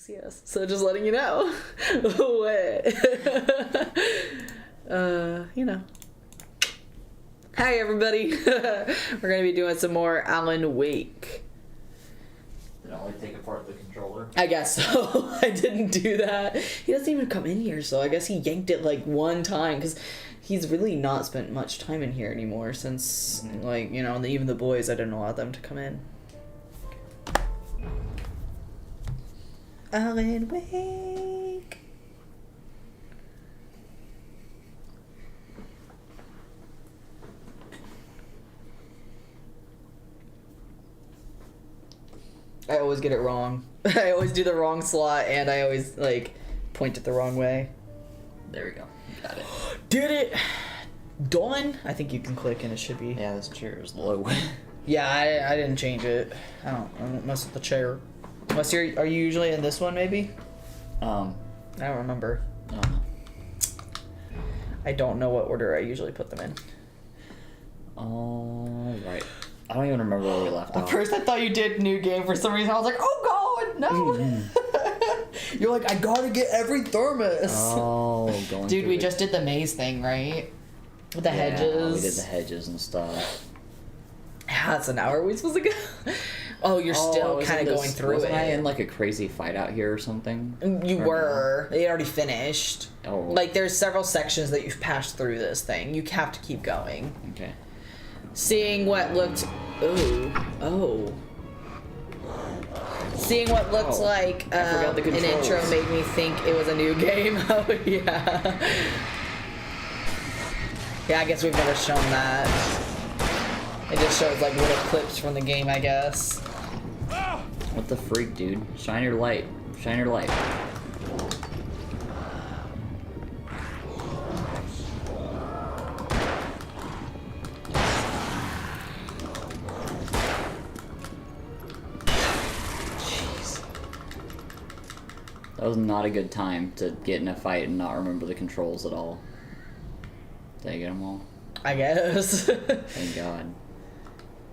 Yes. So just letting you know. What? You know. Hi everybody. We're gonna be doing some more Alan Wake. Did I only take apart the controller? I guess so. I didn't do that. He doesn't even come in here, so I guess he yanked it like one time because he's really not spent much time in here anymore since, like, you know, even the boys, I didn't allow them to come in. Alan Wake. I always get it wrong. I always do the wrong slot, and I always, like, point it the wrong way. There we go. Got it. Did it! Done? I think you can click and it should be. Yeah, this chair is low. Yeah, I didn't change it. I don't mess with the chair. Unless are you usually in this one, maybe? I don't remember. I don't know what order I usually put them in. Alright. I don't even remember where we left off. At first I thought you did new game for some reason. I was like, oh god, no! You're like, I gotta get every thermos. Oh, going Dude, we through just did the maze thing, right? With the hedges. We did the hedges and stuff. Yeah, so now are we supposed to go? Oh, you're still kind of going through wasn't it. I in like a crazy fight out here or something? You were. They already finished. Oh. Like, there's several sections that you've passed through this thing. You have to keep going. Okay. Seeing what looked... Ooh. Oh. Seeing what looked like forgot the an intro controls. made me think it was a new game. Oh, yeah. Yeah, I guess we've never shown that. It just shows, like, little clips from the game, I guess. What the freak, dude? Shine your light. Shine your light. Jeez. That was not a good time to get in a fight and not remember the controls at all. Did I get them all? I guess. Thank God.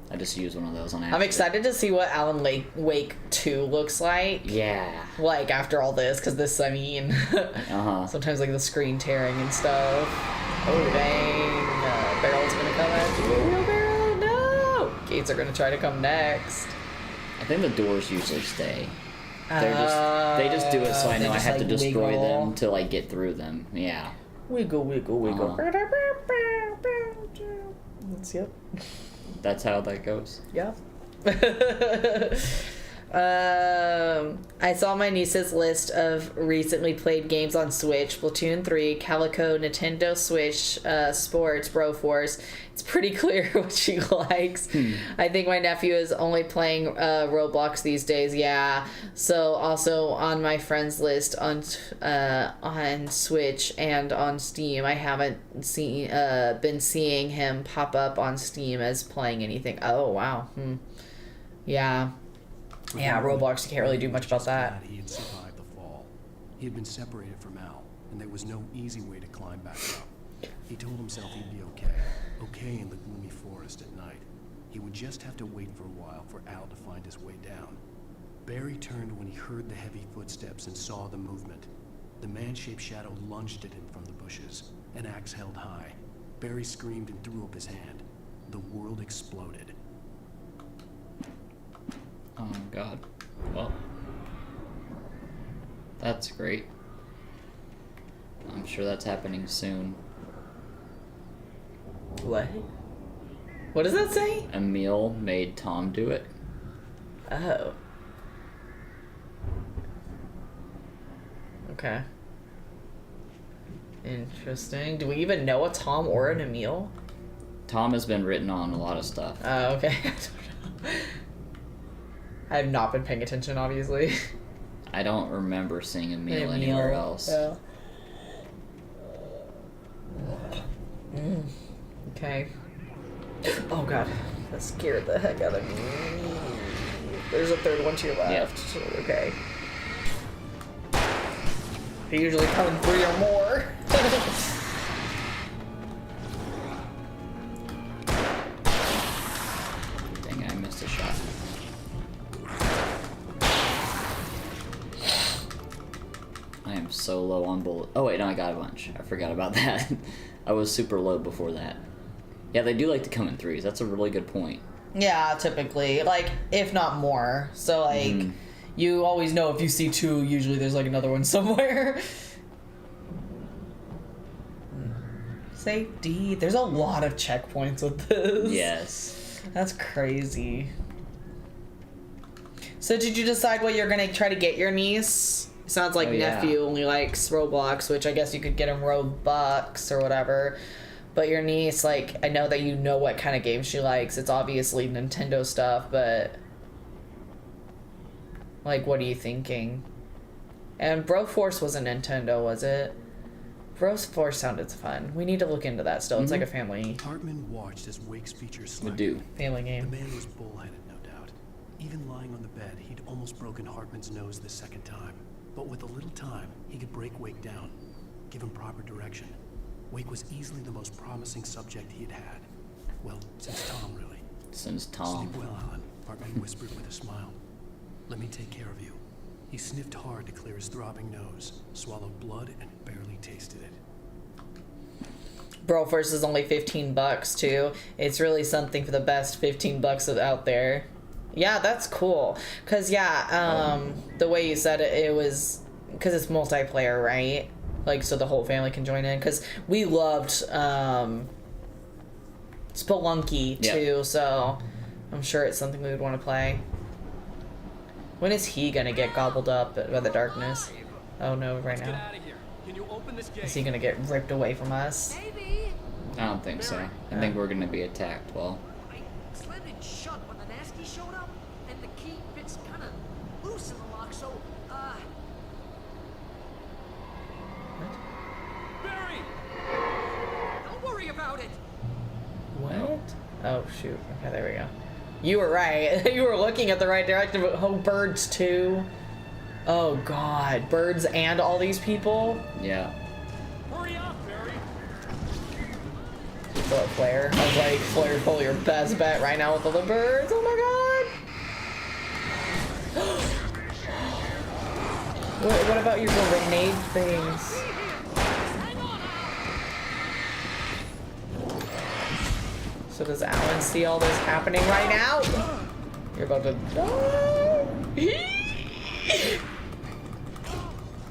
I just used one of those on accident. I'm excited to see what Alan Wake 2 looks like. Yeah. Like, after all this, because this, I mean... sometimes, like, the screen tearing and stuff. Oh, dang. Barrel's gonna come at you. Wheelbarrow, no! Gates are gonna try to come next. I think the doors usually stay. They just do it so I know I have to destroy them to, like, get through them. Yeah. Wiggle, wiggle, wiggle. Yep. That's how that goes. Yeah. I saw my niece's list of recently played games on Switch: Splatoon 3, Calico, Nintendo Switch, Sports, Broforce. It's pretty clear what she likes. I think my nephew is only playing Roblox these days. Yeah. So also on my friends list on Switch and on Steam, I haven't been seeing him pop up on Steam as playing anything. Oh wow. Yeah. Yeah, Roblox, you can't really do much about that. He had survived the fall. He had been separated from Al, and there was no easy way to climb back up. He told himself he'd be okay. Okay in the gloomy forest at night. He would just have to wait for a while for Al to find his way down. Barry turned when he heard the heavy footsteps and saw the movement. The man-shaped shadow lunged at him from the bushes, an axe held high. Barry screamed and threw up his hand. The world exploded. Oh God. Well, that's great. I'm sure that's happening soon. What? What does that say? Emil made Tom do it. Oh. Okay. Interesting. Do we even know a Tom or an Emil? Tom has been written on a lot of stuff. Oh, okay. I don't know. I have not been paying attention, obviously. I don't remember seeing Emil anywhere else. Yeah. Okay. Oh god, that scared the heck out of me. There's a third one to your left. Yep. Okay. They usually come in 3 or more. Dang, I missed a shot. so low on bullet. Oh wait, no, I got a bunch. I forgot about that. I was super low before that. Yeah, they do like to come in threes. That's a really good point. Yeah, typically, like, if not more. So, like, you always know if you see two, usually there's, like, another one somewhere. Safety. There's a lot of checkpoints with this. Yes. That's crazy. So, did you decide what you're gonna try to get your niece? Sounds like nephew only likes Roblox, which I guess you could get him Robux or whatever. But your niece, like, I know that you know what kind of games she likes. It's obviously Nintendo stuff, but... like, what are you thinking? And Broforce wasn't Nintendo, was it? Broforce sounded fun. We need to look into that still. It's like a family Hartman watched as Wake's features We slackened. do. family The game. man was bullheaded, no doubt. Even lying on the bed, he'd almost broken Hartman's nose the second time. But with a little time, he could break Wake down, give him proper direction. Wake was easily the most promising subject he had had. Well, since Tom, really. Since Tom. Sleep well, Alan, Hartman whispered with a smile. Let me take care of you. He sniffed hard to clear his throbbing nose, swallowed blood, and barely tasted it. Broforce is only $15 too. It's really something for the best $15 out there. Yeah, that's cool. Cause the way you said it, it was because it's multiplayer, right? Like, so the whole family can join in. Cause we loved Spelunky too, so I'm sure it's something we would want to play. When is he gonna get gobbled up by the darkness? Oh no, right now. Is he gonna get ripped away from us? Maybe. I don't think so. I think we're gonna be attacked. Well, I slammed it shut when the nasty showed up, and the key fits kind of loose in the lock, so, Barry! don't worry about it. What? Oh shoot. Okay, there we go. You were right. You were looking at the right direction. But oh, birds too. Oh god, birds and all these people. yeah. Hurry up, Barry! What, Flair? I was like, Flair, pull your best bet right now with all the birds. Oh my god. What about your grenade things? So does Alan see all this happening right now? You're about to die.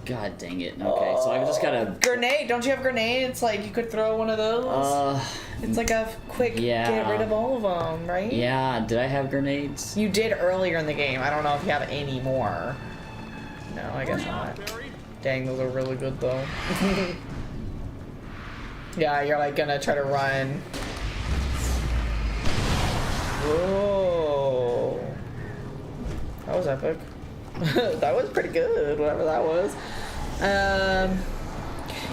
God dang it. Okay, so I just gotta. Grenade, don't you have grenades? Like, you could throw one of those? It's like a quick get rid of all of them, right? Yeah. Did I have grenades? You did earlier in the game. I don't know if you have any more. No, I guess not. Barry! Dang, those are really good though. Yeah, you're like gonna try to run. Whoa. That was epic. That was pretty good, whatever that was.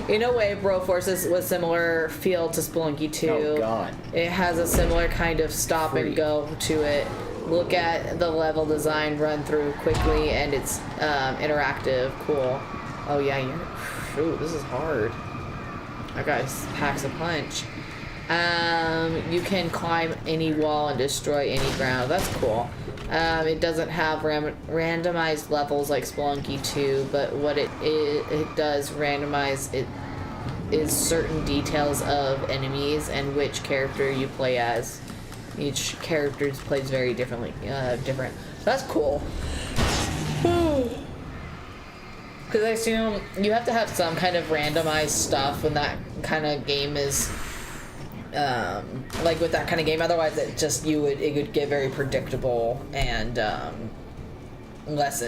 In a way, Broforce was similar feel to Spelunky 2. Oh god. It has a similar kind of stop and Freak. go to it. Look at the level design, run through quickly, and it's interactive. Cool. Oh yeah, shoot, this is hard. That guy packs a punch. You can climb any wall and destroy any ground. That's cool. It doesn't have randomized levels like Spelunky 2, but what it does randomize it is certain details of enemies and which character you play as. Each character plays very differently. Different. That's cool. Because I assume you have to have some kind of randomized stuff when that kind of game is. Like with that kind of game, otherwise it would get very predictable and less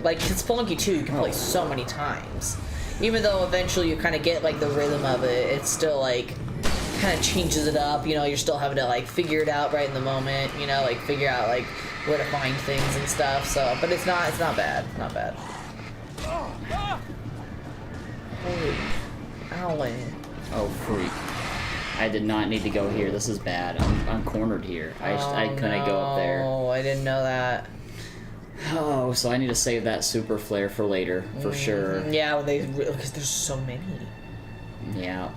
like Spelunky 2 you can play so many times, even though eventually you kind of get like the rhythm of it. It's still like kind of changes it up, you know. You're still having to like figure it out right in the moment, you know, like figure out like where to find things and stuff. So, but it's not bad. Not bad. Holy Alan. Oh freak. I did not need to go here. This is bad. I'm cornered here. I couldn't go up there. Oh, I didn't know that. Oh, so I need to save that super flare for later, for sure. Yeah, because there's so many. Yeah.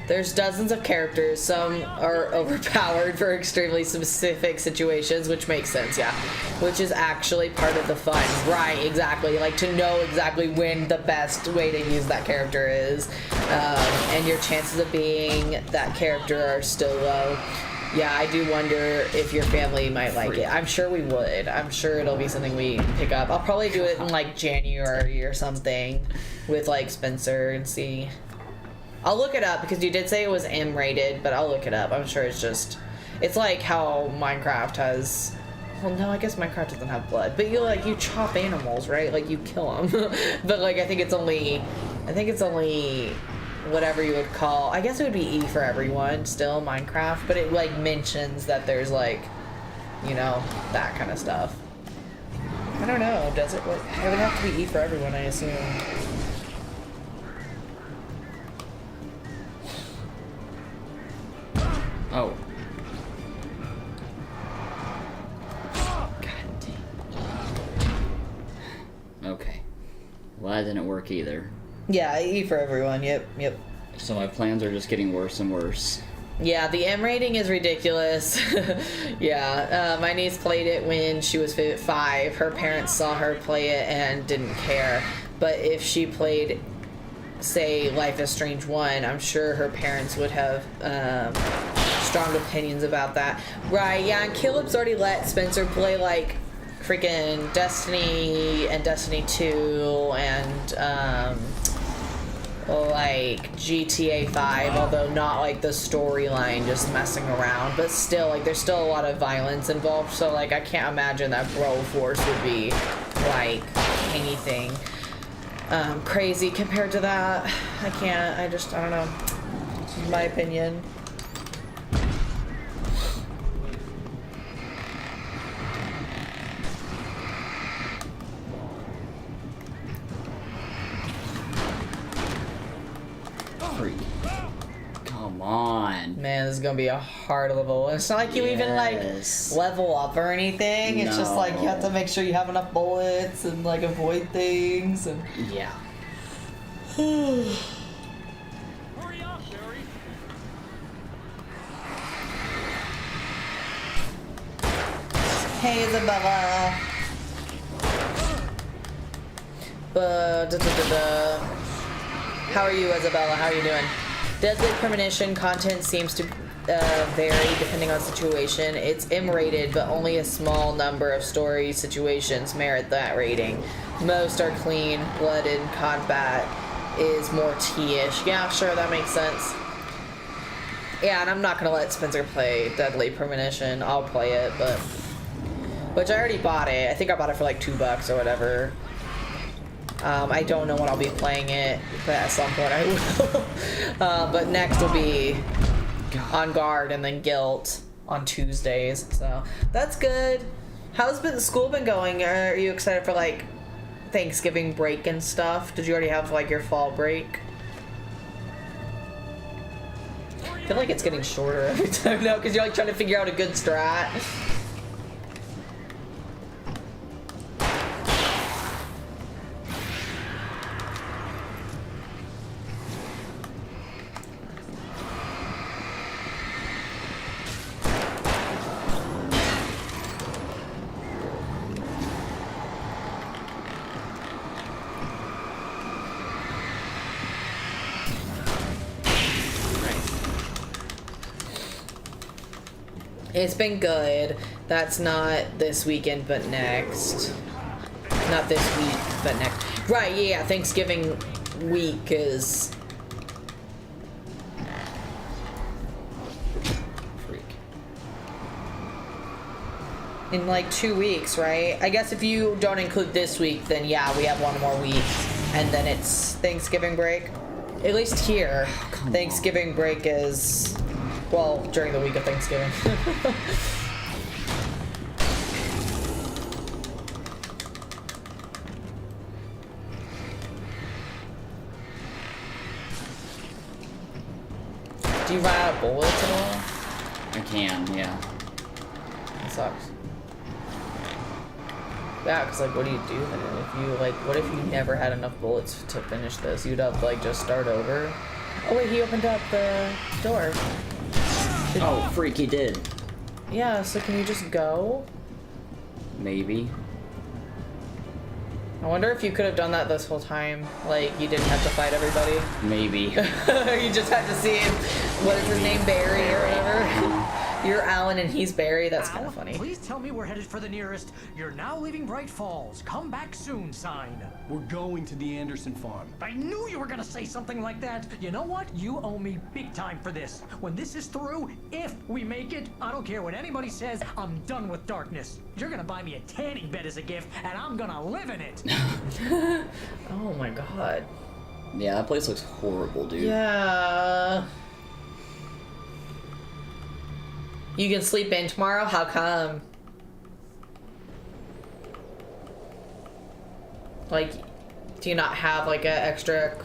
There's dozens of characters. Some are overpowered for extremely specific situations, which makes sense, yeah. Which is actually part of the fun. Right, exactly. Like, to know exactly when the best way to use that character is. And your chances of being that character are still low. Yeah, I do wonder if your family might like it. I'm sure we would. I'm sure it'll be something we pick up. I'll probably do it in, like, January or something with, like, Spencer and see. I'll look it up because you did say it was M-rated, but I'll look it up. I'm sure it's just... It's like how Minecraft has... Well, no, I guess Minecraft doesn't have blood. But you chop animals, right? Like, you kill them. But, like, I think it's only whatever you would call... I guess it would be E for everyone, still, Minecraft. But it, like, mentions that there's, like, you know, that kind of stuff. I don't know. Does it? It would have to be E for everyone, I assume. Oh. God dang. Okay. Well, that didn't work either. Yeah, E for everyone. Yep. So my plans are just getting worse and worse. Yeah, the M rating is ridiculous. Yeah, my niece played it when she was 5. Her parents saw her play it and didn't care. But if she played, say, Life is Strange 1, I'm sure her parents would have strong opinions about that. Right, yeah, and Caleb's already let Spencer play, like, freaking Destiny and Destiny 2 and, like, GTA 5, although not, like, the storyline, just messing around. But still, like, there's still a lot of violence involved, so, like, I can't imagine that Broforce would be, like, anything crazy compared to that. I don't know. This is my opinion. Freak. Come on. Man, this is gonna be a hard level. It's not like you even like Yes. level up or anything. It's just like you have to No. make sure you have enough bullets and like avoid things and Yeah. Hurry up, Barry. Hey Isabella. How are you, Isabella? How are you doing? Deadly Premonition content seems to vary depending on situation. It's M-rated, but only a small number of story situations merit that rating. Most are clean, blood and combat is more T-ish. Yeah, sure, that makes sense. Yeah, and I'm not gonna let Spencer play Deadly Premonition. I'll play it, but... Which I already bought it. I think I bought it for like $2 or whatever. I don't know when I'll be playing it, but at some point I will. But next will be On Guard and then Guilt on Tuesdays. So that's good. How's school been going? Are you excited for like Thanksgiving break and stuff? Did you already have like your fall break? I feel like it's getting shorter every time now because you're like trying to figure out a good strat. It's been good. That's not this weekend, but next. Not this week, but next. Right, yeah, Thanksgiving week is... Freak. in like 2 weeks, right? I guess if you don't include this week, then yeah, we have one more week. And then it's Thanksgiving break. At least here, Thanksgiving break is... Well, during the week of Thanksgiving. Do you run out of bullets at all? I can, yeah. That sucks. Yeah, because, like, what do you do then? If you, like, what if you never had enough bullets to finish this? You'd have to, like, just start over? Oh wait, he opened up the door. Oh, freak, he did. Yeah, so can you just go? Maybe. I wonder if you could have done that this whole time. Like, you didn't have to fight everybody. Maybe. You just had to see him. What is his name? Barry or whatever? You're Alan and he's Barry. That's kind Al, of funny. please tell me we're headed for the nearest "You're now leaving Bright Falls. Come back soon" sign. We're going to the Anderson farm. I knew you were gonna say something like that. You know what? You owe me big time for this. When this is through, if we make it, I don't care what anybody says, I'm done with darkness. You're gonna buy me a tanning bed as a gift, and I'm gonna live in it. Oh my god. Yeah, that place looks horrible, dude. Yeah. You can sleep in tomorrow? How come? Like, do you not have like an extra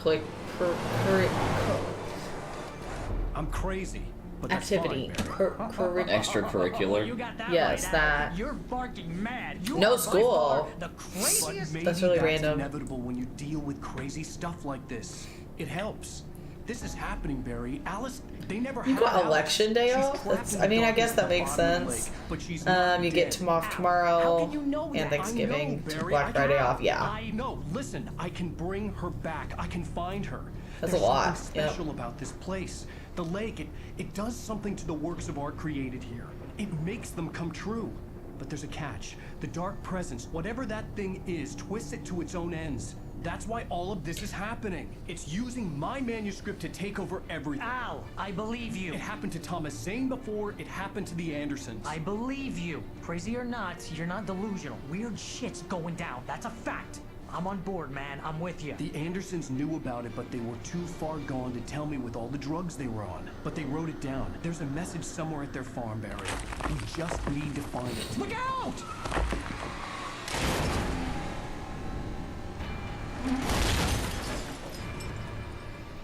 I'm crazy, but that's activity? fine, Barry. Extracurricular. You got that Yes, right, that. Al. You're barking mad. You No are by school. far the But craziest. maybe That's really random. inevitable when you deal with crazy stuff like this. It helps. This is happening, Barry. Alice, they never You had got Alice. election day She's off? trapped That's, in I the mean, I darkness guess that at the makes bottom of the sense. lake, but she's not You get dead. them off How tomorrow can you know and that? Thanksgiving, I know, Barry. Black Friday off. Yeah. I know. Listen, I can bring her back. I can find her. That's There's a lot, something yep. special about this place. The lake, it does something to the works of art created here. It makes them come true. But there's a catch. The dark presence, whatever that thing is, twists it to its own ends. That's why all of this is happening. It's using my manuscript to take over everything. Al, I believe you. It happened to Thomas Zane before, it happened to the Andersons. I believe you. Crazy or not, you're not delusional. Weird shit's going down. That's a fact. I'm on board, man. I'm with you. The Andersons knew about it, but they were too far gone to tell me with all the drugs they were on. But they wrote it down. There's a message somewhere at their farm, Barry. We just need to find it. Look out!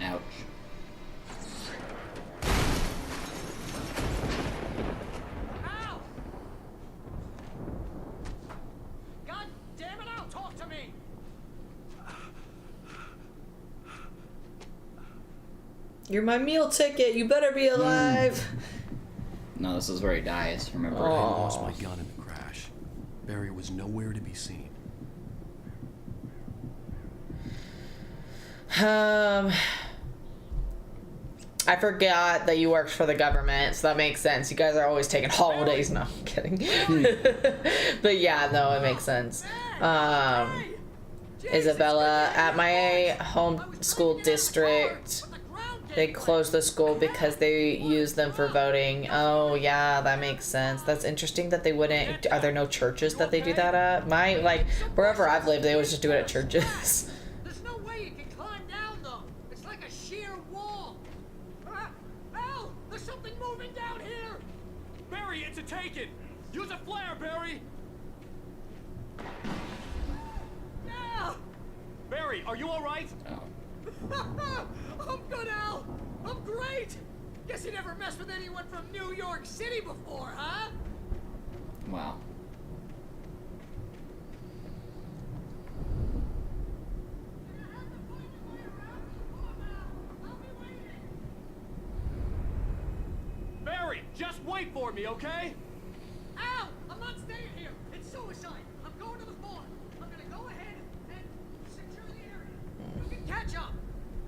Ouch. Al! God damn it, Al! Talk to me! You're my meal ticket. You better be alive. No, this is where he dies, remember? I lost my gun in the crash. Barry was nowhere to be seen. I forgot that you worked for the government, so that makes sense. You guys are always taking holidays. No, I'm kidding. But yeah, no, it makes sense. Isabella, at my home school district, they closed the school because they use them for voting. Oh yeah, that makes sense. That's interesting that they wouldn't. Are there no churches that they do that at? Wherever I've lived, they always just do it at churches. There's no way you can climb down, though. It's like a sheer wall. Al! There's something moving down here! Barry, it's a taken! Use a flare, Barry! Al! Barry, are you alright? Oh. I'm good, Al! I'm great! Guess you never messed with anyone from New York City before, huh? Wow. Barry, just wait for me, okay? Al! I'm not staying here! It's suicide! I'm going to the farm! I'm gonna go ahead and secure the area! You can catch up!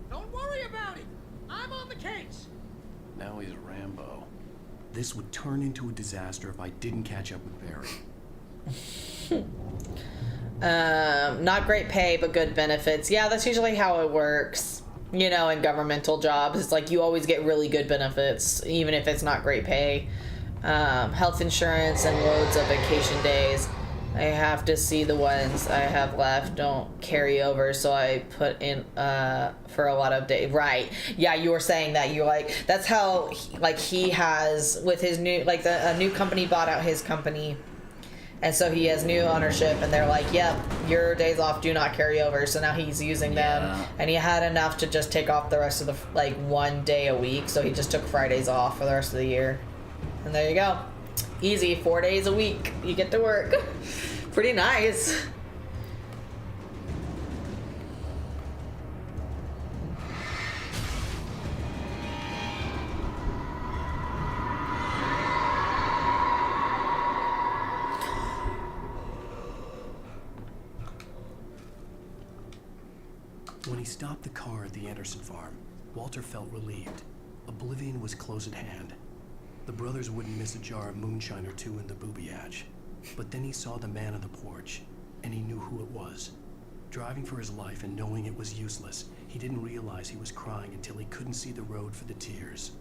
Don't worry about it! I'm on the case! Now he's Rambo. This would turn into a disaster if I didn't catch up with Barry. Not great pay, but good benefits. Yeah, that's usually how it works. You know, in governmental jobs, it's like you always get really good benefits, even if it's not great pay. Health insurance and loads of vacation days. I have to see the ones I have left don't carry over, so I put in for a lot of days. Right? Yeah, you were saying that. You're like, that's how he has with his new a new company bought out his company. And so he has new ownership, and they're like, yep, your days off do not carry over. So now he's using them, Yeah. and he had enough to just take off the rest of the, 1 day a week. So he just took Fridays off for the rest of the year. And there you go. Easy, 4 days a week. You get to work. Pretty nice. When he stopped the car at the Anderson farm, Walter felt relieved. Oblivion was close at hand. The brothers wouldn't miss a jar of moonshine or two in the booby hatch. But then he saw the man on the porch, and he knew who it was. Driving for his life and knowing it was useless, he didn't realize he was crying until he couldn't see the road for the tears.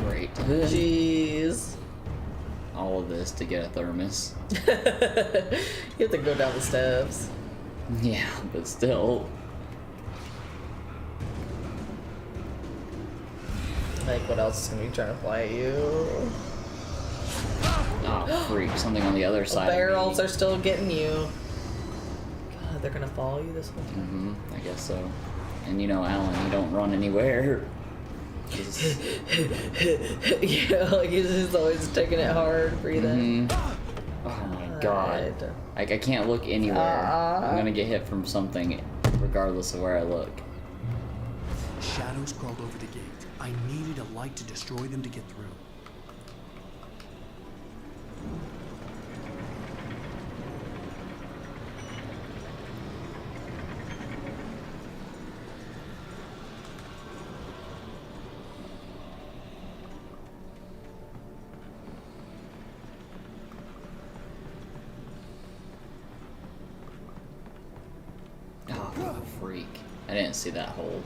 Great. Jeez. All of this to get a thermos. You have to go down the steps. Yeah, but still. Like, what else is gonna be trying to fly at you? Oh, freak. Something on the other side. Barrels are still getting you. God, they're gonna follow you this whole time. I guess so. And you know, Alan, you don't run anywhere. Just- Yeah, like he's just always taking it hard, breathing. Oh my god. I can't look anywhere. I'm gonna get hit from something regardless of where I look. Shadows crawled over the gate. I needed a light to destroy them to get through. Oh, freak. I didn't see that hole.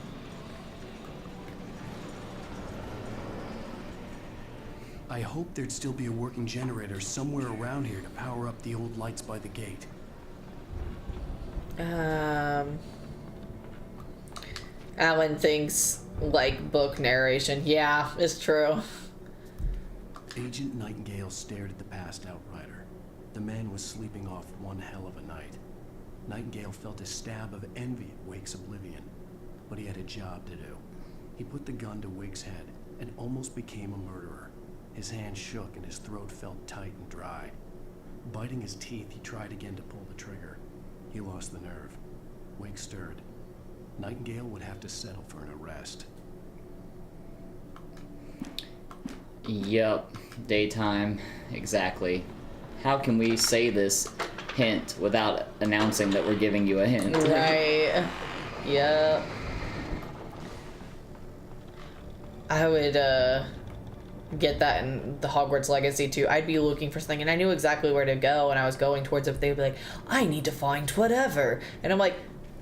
I hoped there'd still be a working generator somewhere around here to power up the old lights by the gate. Alan thinks like book narration. Yeah, it's true. Agent Nightingale stared at the passed out rider. The man was sleeping off one hell of a night. Nightingale felt a stab of envy at Wake's oblivion, but he had a job to do. He put the gun to Wake's head and almost became a murderer. His hand shook and his throat felt tight and dry. Biting his teeth, he tried again to pull the trigger. He lost the nerve. Wake stirred. Nightingale would have to settle for an arrest. Yup. Daytime. Exactly. How can we say this hint without announcing that we're giving you a hint? Right. Yep. I would get that in the Hogwarts Legacy too. I'd be looking for something and I knew exactly where to go and I was going towards it. They'd be like, I need to find whatever. And I'm like,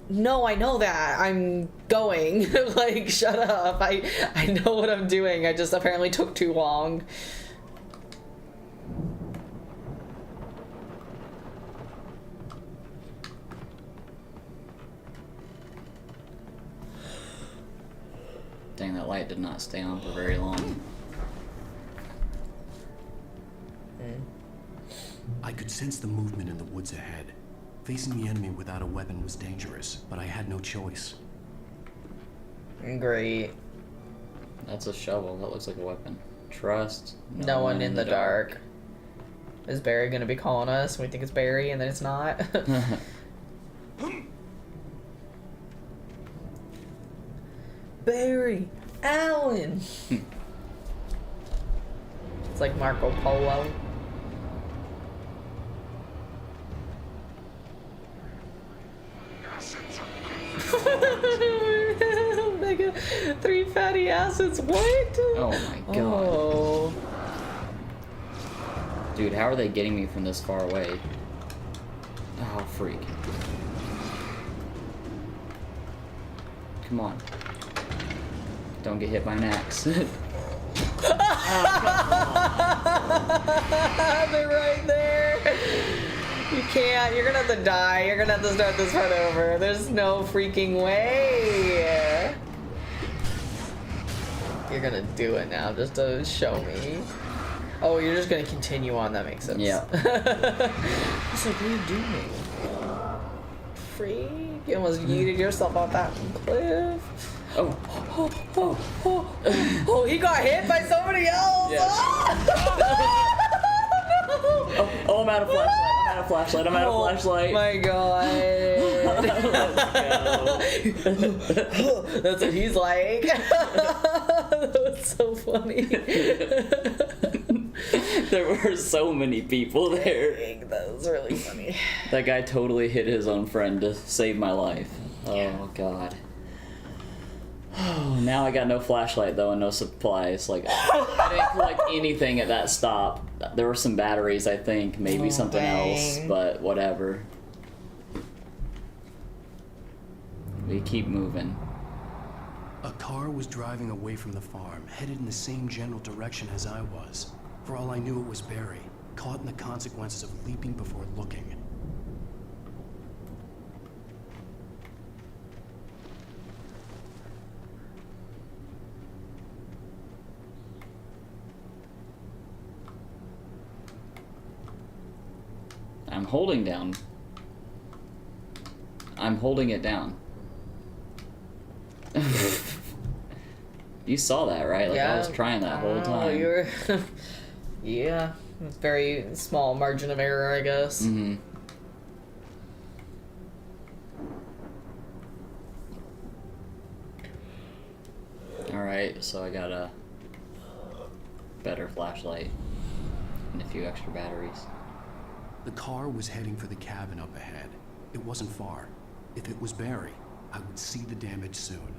no, I know that. I'm going. Like, shut up. I know what I'm doing. I just apparently took too long. Dang, that light did not stay on for very long. I could sense the movement in the woods ahead. Facing the enemy without a weapon was dangerous, but I had no choice. Great. That's a shovel. That looks like a weapon. Trust No one in the dark. Is Barry gonna be calling us? We think it's Barry and then it's not. Barry, Alan. It's like Marco Polo. Omega 3 fatty acids. What? Oh my god. Oh. Dude, how are they getting me from this far away? Oh, freak. Come on. Don't get hit by an axe. They're right there. You can't. You're gonna have to die. You're gonna have to start this part over. There's no freaking way. You're gonna do it now just to show me. Oh, you're just gonna continue on. That makes sense. Yeah. It's like, what are you doing? freak. You almost yeeted yourself off that cliff. Oh. Oh, he got hit by somebody else. Yes. Oh, I'm out of flashlight. I'm out of flashlight. My God. Let's go. That's what he's like. That was so funny. There were so many people there. Dang, that was really funny. That guy totally hit his own friend to save my life. Oh, God. Now I got no flashlight, though, and no supplies. Like, I didn't collect anything at that stop. There were some batteries, I think. Maybe something else, dang. but whatever. We keep moving. A car was driving away from the farm, headed in the same general direction as I was. For all I knew, it was Barry, caught in the consequences of leaping before looking. I'm holding down. I'm holding it down. You saw that, right? Like, I was trying that whole time. You were... yeah. It's very small margin of error, I guess. Mm-hmm. Alright, so I got a better flashlight and a few extra batteries. The car was heading for the cabin up ahead. It wasn't far. If it was Barry, I would see the damage soon.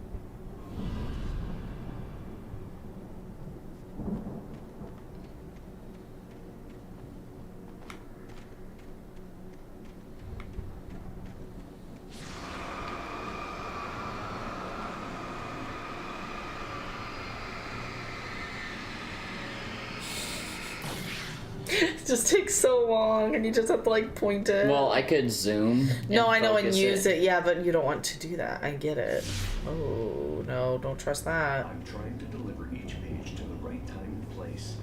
It just takes so long, and you just have to like point it. Well, I could zoom. no, and I know, and focus use it. Yeah, but you don't want to do that. I get it. Oh no, don't trust that. I'm trying to deliver each page to the right time and place.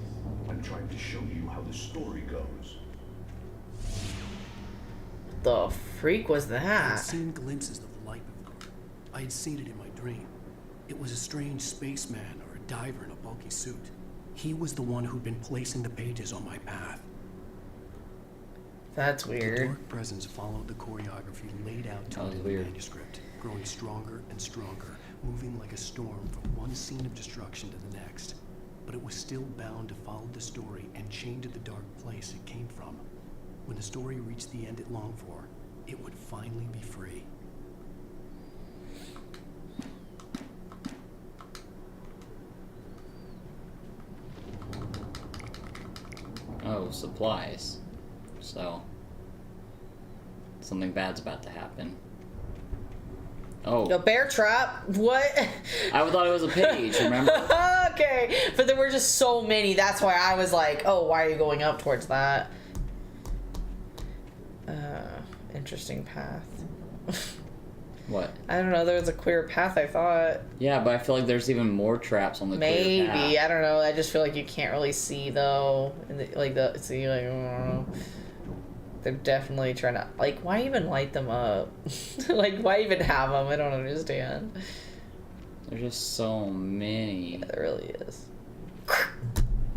I'm trying to show you how the story goes. The freak was I had that? seen glimpses of the light before. I had seen it in my dream. It was a strange spaceman or a diver in a bulky suit. He was the one who'd been placing the pages on my path. That's The weird. dark presence followed the choreography laid out to That it was in the weird. manuscript, growing stronger and stronger, moving like a storm from one scene of destruction to the next. But it was still bound to follow the story and chained to the dark place it came from. When the story reached the end it longed for, it would finally be free. Oh, supplies. So, something bad's about to happen. Oh, A bear trap? What? I thought it was a page, remember? Okay, but there were just so many. That's why I was like, oh, why are you going up towards that? Interesting path. What? I don't know. There was a clear path, I thought. Yeah, but I feel like there's even more traps on the clear Maybe. path. I don't know. I just feel like you can't really see, though. And see, like, I don't know. They're definitely trying to, like, why even light them up? Like, why even have them? I don't understand. There's just so many. Yeah, there really is.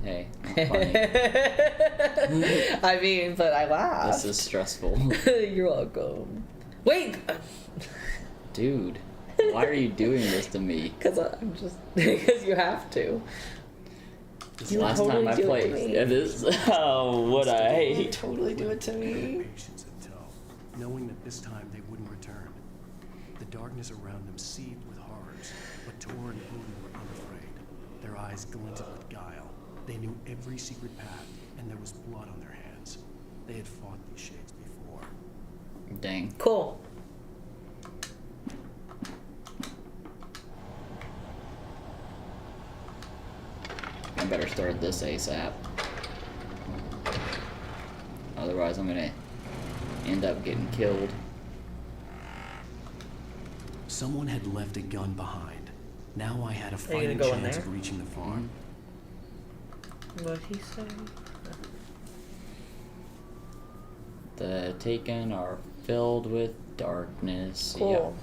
Hey, not funny. I mean, but I laughed. This is stressful. You're welcome. Wait! Dude, why are you doing this to me? Because I'm just. Because you have to. You Last totally time I do it to played, me. it is. Oh, what I You hate. totally do it to me. Patience in tow, knowing that this time they wouldn't return. The darkness around them seethed with horrors, but Tor and Odin were unafraid. Their eyes glinted with guile. They knew every secret path, and there was blood on their hands. They had fought these shades before. Dang. Cool. I better start this ASAP. Otherwise, I'm gonna end up getting killed. Someone had left a gun behind. Now I had a you fighting gonna go in chance there? of reaching the farm. What he said? The Taken are filled with Darkness. Cool.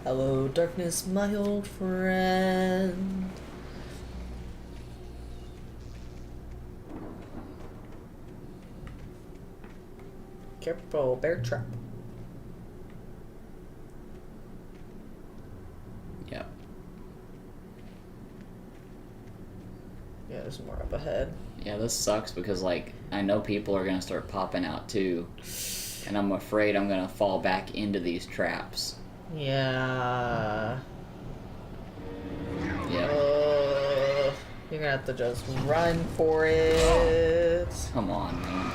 Hello, darkness, my old friend. Careful, bear trap. Yep. Yeah, there's more up ahead. Yeah, this sucks because, like, I know people are gonna start popping out too. And I'm afraid I'm gonna fall back into these traps. Yeah. Yep. You're gonna have to just run for it. Come on, man.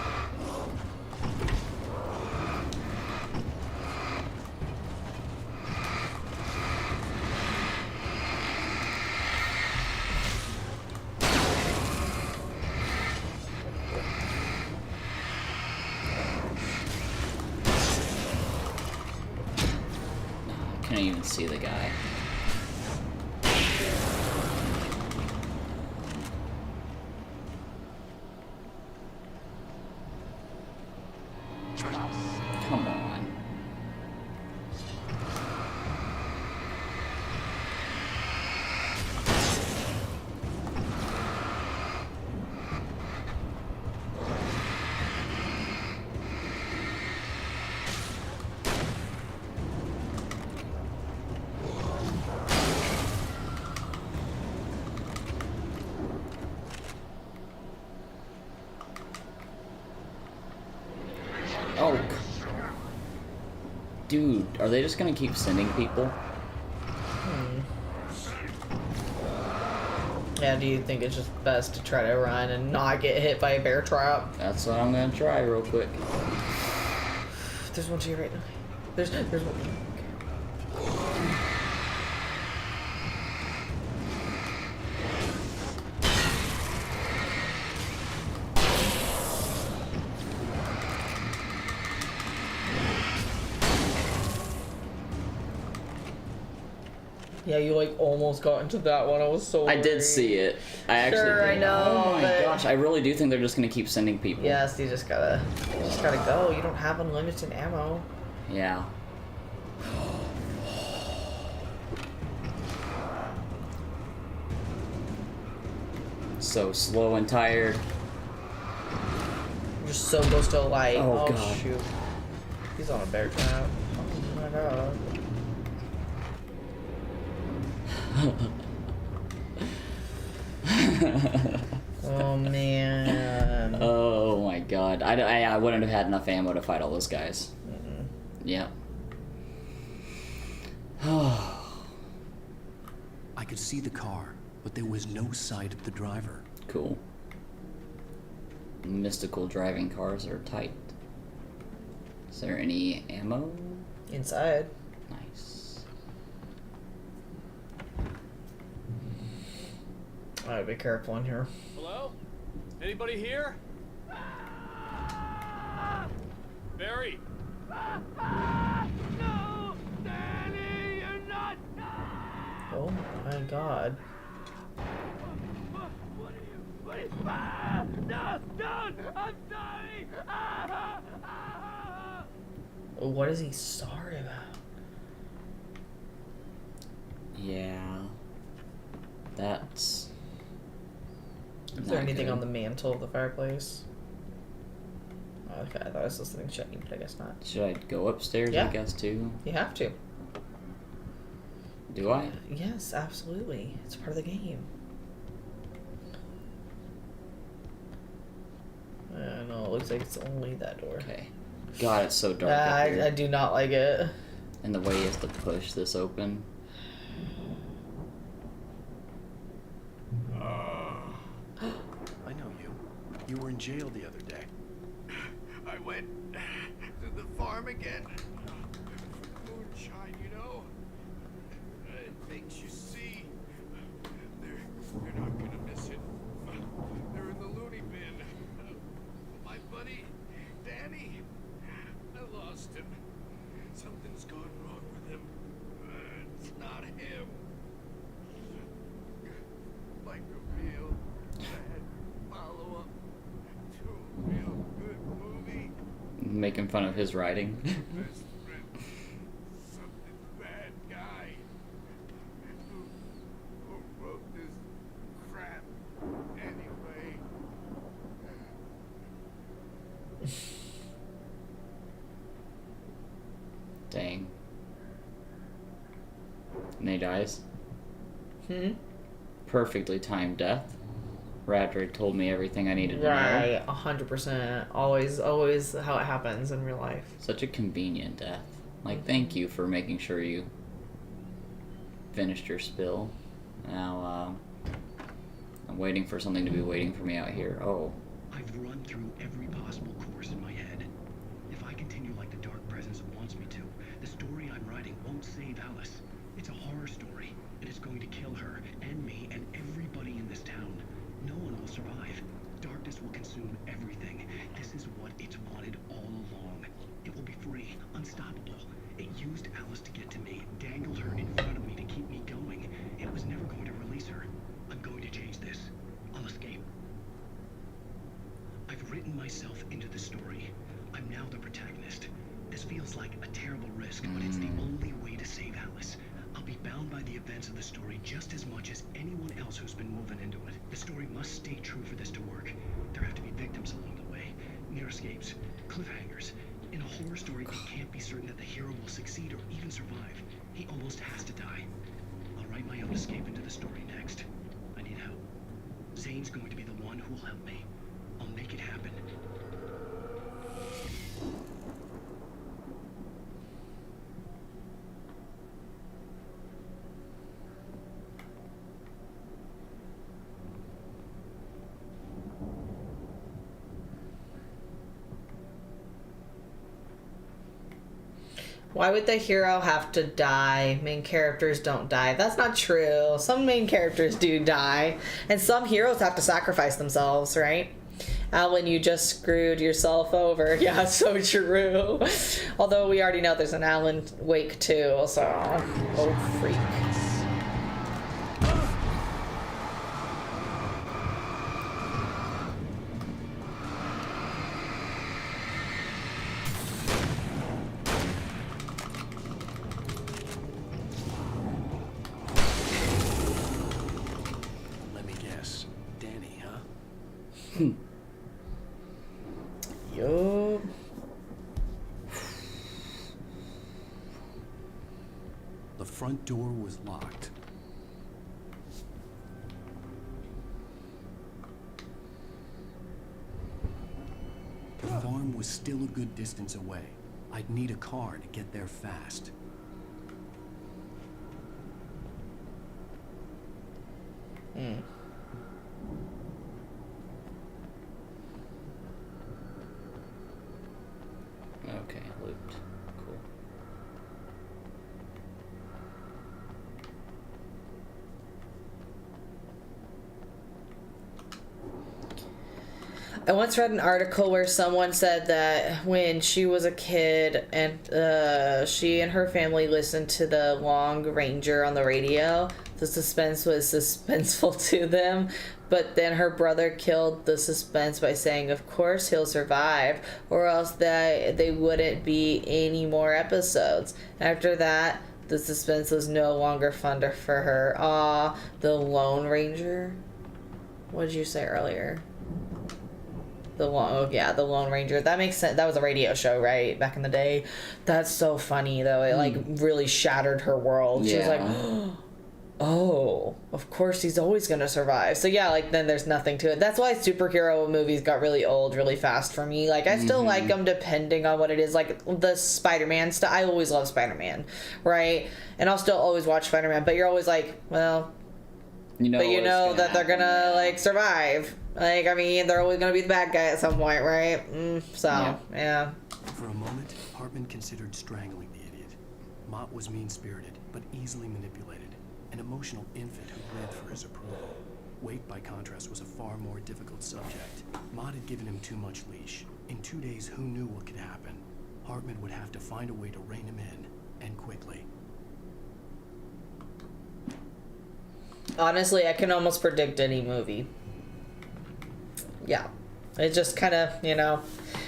I couldn't even see the guy. Come on. Oh. Dude, are they just gonna keep sending people? Yeah, do you think it's just best to try to run and not get hit by a bear trap? That's what I'm gonna try real quick. There's one to you right now. There's one. Yeah, you like almost got into that one. I was so I did worried. see it. I actually Sure, I did. know, Oh my but- gosh, I really do think they're just gonna keep sending people. Yes, you just gotta go. You don't have unlimited ammo. Yeah. So slow and tired. You're so close to a light. Oh, God. Shoot. He's on a bear trap. Oh my god. Oh man. Oh my god. I wouldn't have had enough ammo to fight all those guys. Yeah. I could see the car, but there was no sight of the driver. Cool. Mystical driving cars are tight. Is there any ammo? Inside. Nice. Alright, be careful in here. Hello? Anybody here? Barry? No! Danny, you're not! Oh my god. What are you... No! Don't! I'm sorry! What is he sorry about? Yeah. That's... Is there not anything good. on the mantle of the fireplace? Oh, okay, I thought I was listening to Shane, but I guess not. Should I go upstairs, Yeah. I guess, too? You have to. Do I? Yes, absolutely. It's part of the game. No, it looks like it's only that door. Okay. God, it's so dark up I here. do not like it. And the way he has to push this open. I know you. You were in jail the other day. I went to the farm again. Moonshine, you know? It makes you see. You're not gonna miss it. They're in the loony bin. My buddy, Danny, I lost him. Something's gone wrong with him. It's not him. Like a real bad follow-up to a real good movie. Making fun of his writing. Best friend dies. Hmm? Perfectly timed death. Radric told me everything I needed to know. Right, 100%. Always how it happens in real life. Such a convenient death. Like, thank you for making sure you finished your spill. Now, I'm waiting for something to be waiting for me out here. Oh. I've run through every possible course in my head. If I continue like the Dark Presence wants me to, the story I'm writing won't save Alice. It's a horror story, and it's going to kill her, and me, and everybody in this town. No one will survive. Darkness will consume everything. This is what it's wanted all along. It will be free, unstoppable. It used Alice to get to me, dangled her in front of me to keep me going. It was never going to release her. I'm going to change this. I'll escape. I've written myself into the story. I'm now the protagonist. This feels like a terrible risk, but it's the only way to save Alice. I'll be bound by the events of the story just as much as anyone else who's been moving into it. The story must stay true for this to work. There have to be victims along the way, near escapes, cliffhangers. In a horror story, you can't be certain that the hero will succeed or even survive. He almost has to die. I'll write my own escape into the story next. I need help. Zane's going to be the one who will help me. I'll make it happen. Why would the hero have to die? Main characters don't die. That's not true. Some main characters do die. And some heroes have to sacrifice themselves, right? Alan, you just screwed yourself over. Yeah, so true. Although we already know there's an Alan Wake too, so... Oh, freak. Let me guess. Danny, huh? Yup. The front door was locked. The farm was still a good distance away. I'd need a car to get there fast. Okay, looped. Cool. I once read an article where someone said that when she was a kid and she and her family listened to the Long Ranger on the radio, the suspense was suspenseful to them. But then her brother killed the suspense by saying, of course he'll survive, or else they wouldn't be any more episodes. After that, the suspense was no longer fun for her. Aw, the Lone Ranger? What did you say earlier? The Lone Ranger. That makes sense. That was a radio show, right? Back in the day. That's so funny, though. It, like, really shattered her world. She was like, oh, of course he's always going to survive. So, yeah, like, then there's nothing to it. That's why superhero movies got really old really fast for me. Like, I still like them depending on what it is. Like, the Spider-Man stuff. I always love Spider-Man, right? And I'll still always watch Spider-Man. But you're always like, well... You know that they're gonna like survive. Like, I mean, they're always gonna be the bad guy at some point, right? Yeah. For a moment, Hartman considered strangling the idiot. Mott was mean-spirited, but easily manipulated. An emotional infant who lived for his approval. Wake, by contrast, was a far more difficult subject. Mott had given him too much leash. In 2 days, who knew what could happen? Hartman would have to find a way to rein him in, and quickly. Honestly, I can almost predict any movie. Yeah. It just kind of, you know.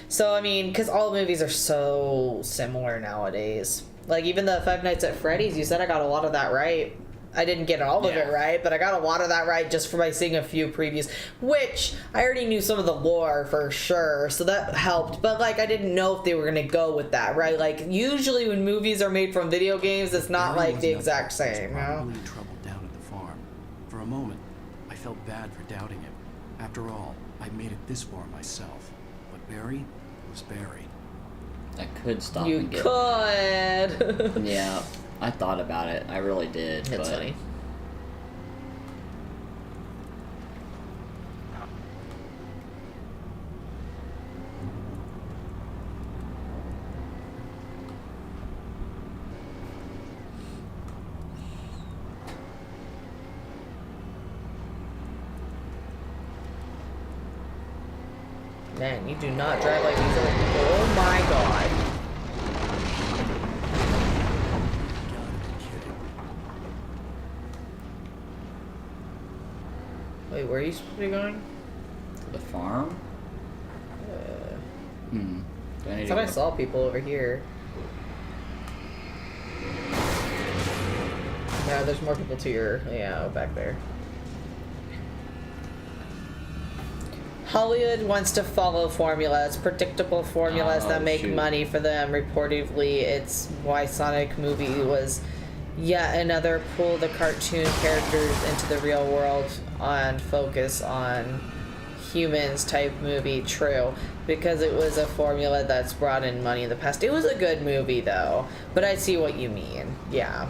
So, I mean, because all movies are so similar nowadays. Like, even the Five Nights at Freddy's, you said I got a lot of that right. I didn't get all of Yeah. it right, but I got a lot of that right just from by seeing a few previews, which I already knew some of the lore for sure, so that helped. But like, I didn't know if they were gonna go with that, right? Like, usually when movies are made from video games, it's not Barry like the wasn't exact up. He was same, you know? probably in trouble down at the farm. For a moment, I felt bad for doubting him. After all, I made it this far myself. But Barry was Barry. I could stop You and get. could. Yeah, I thought about it. I really did. It's but funny. Man, you do not drive like these other people. Oh my god. Gotta be kidding. Wait, where are you supposed to be going? To the farm? Do I need I to thought I go- saw people over here. Yeah, there's more people to your, yeah, back there. Hollywood wants to follow formulas, predictable formulas that Oh, make shoot. money for them. Reportedly, it's why Sonic movie was yet another pull the cartoon characters into the real world and focus on humans type movie. True, because it was a formula that's brought in money in the past. It was a good movie though, but I see what you mean. Yeah.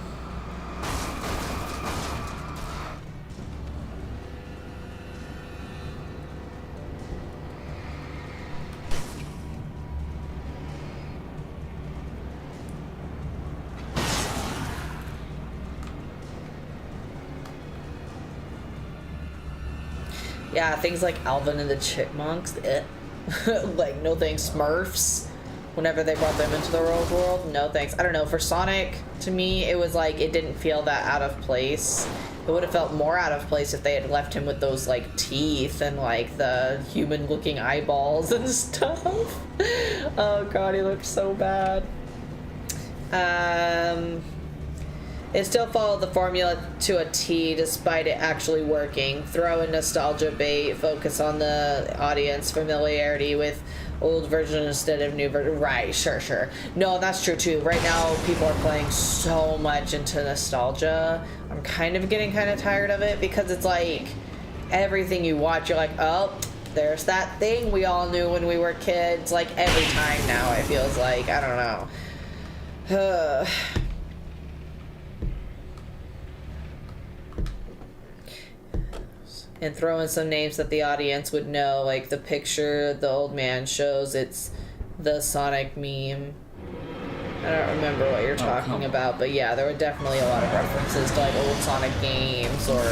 Yeah, things like Alvin and the Chipmunks, like no thanks. Smurfs, whenever they brought them into the real world, no thanks. I don't know, for Sonic, to me, it was like, it didn't feel that out of place. It would have felt more out of place if they had left him with those like teeth and like the human looking eyeballs and stuff. Oh god, he looked so bad. It still followed the formula to a T despite it actually working. Throw in nostalgia bait, focus on the audience, familiarity with old version instead of new version. Right, sure. No, that's true too. Right now, people are playing so much into nostalgia. I'm kind of getting kind of tired of it because it's like everything you watch, you're like, oh, there's that thing we all knew when we were kids. Like every time now, it feels like, I don't know. And throw in some names that the audience would know, like the picture the old man shows, it's the Sonic meme. I don't remember what you're talking come about, but yeah, there were definitely a lot of references to like old Sonic games or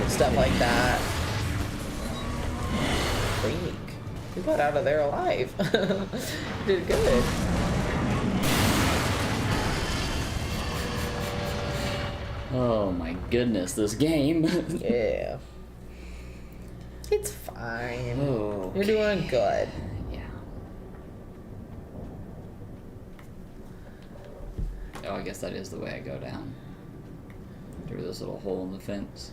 stuff like that. Freak. You got out of there alive. You did good. Oh my goodness, this game. Yeah. It's fine. Oh, You're doing good. yeah. Oh, I guess that is the way I go down. Through this little hole in the fence.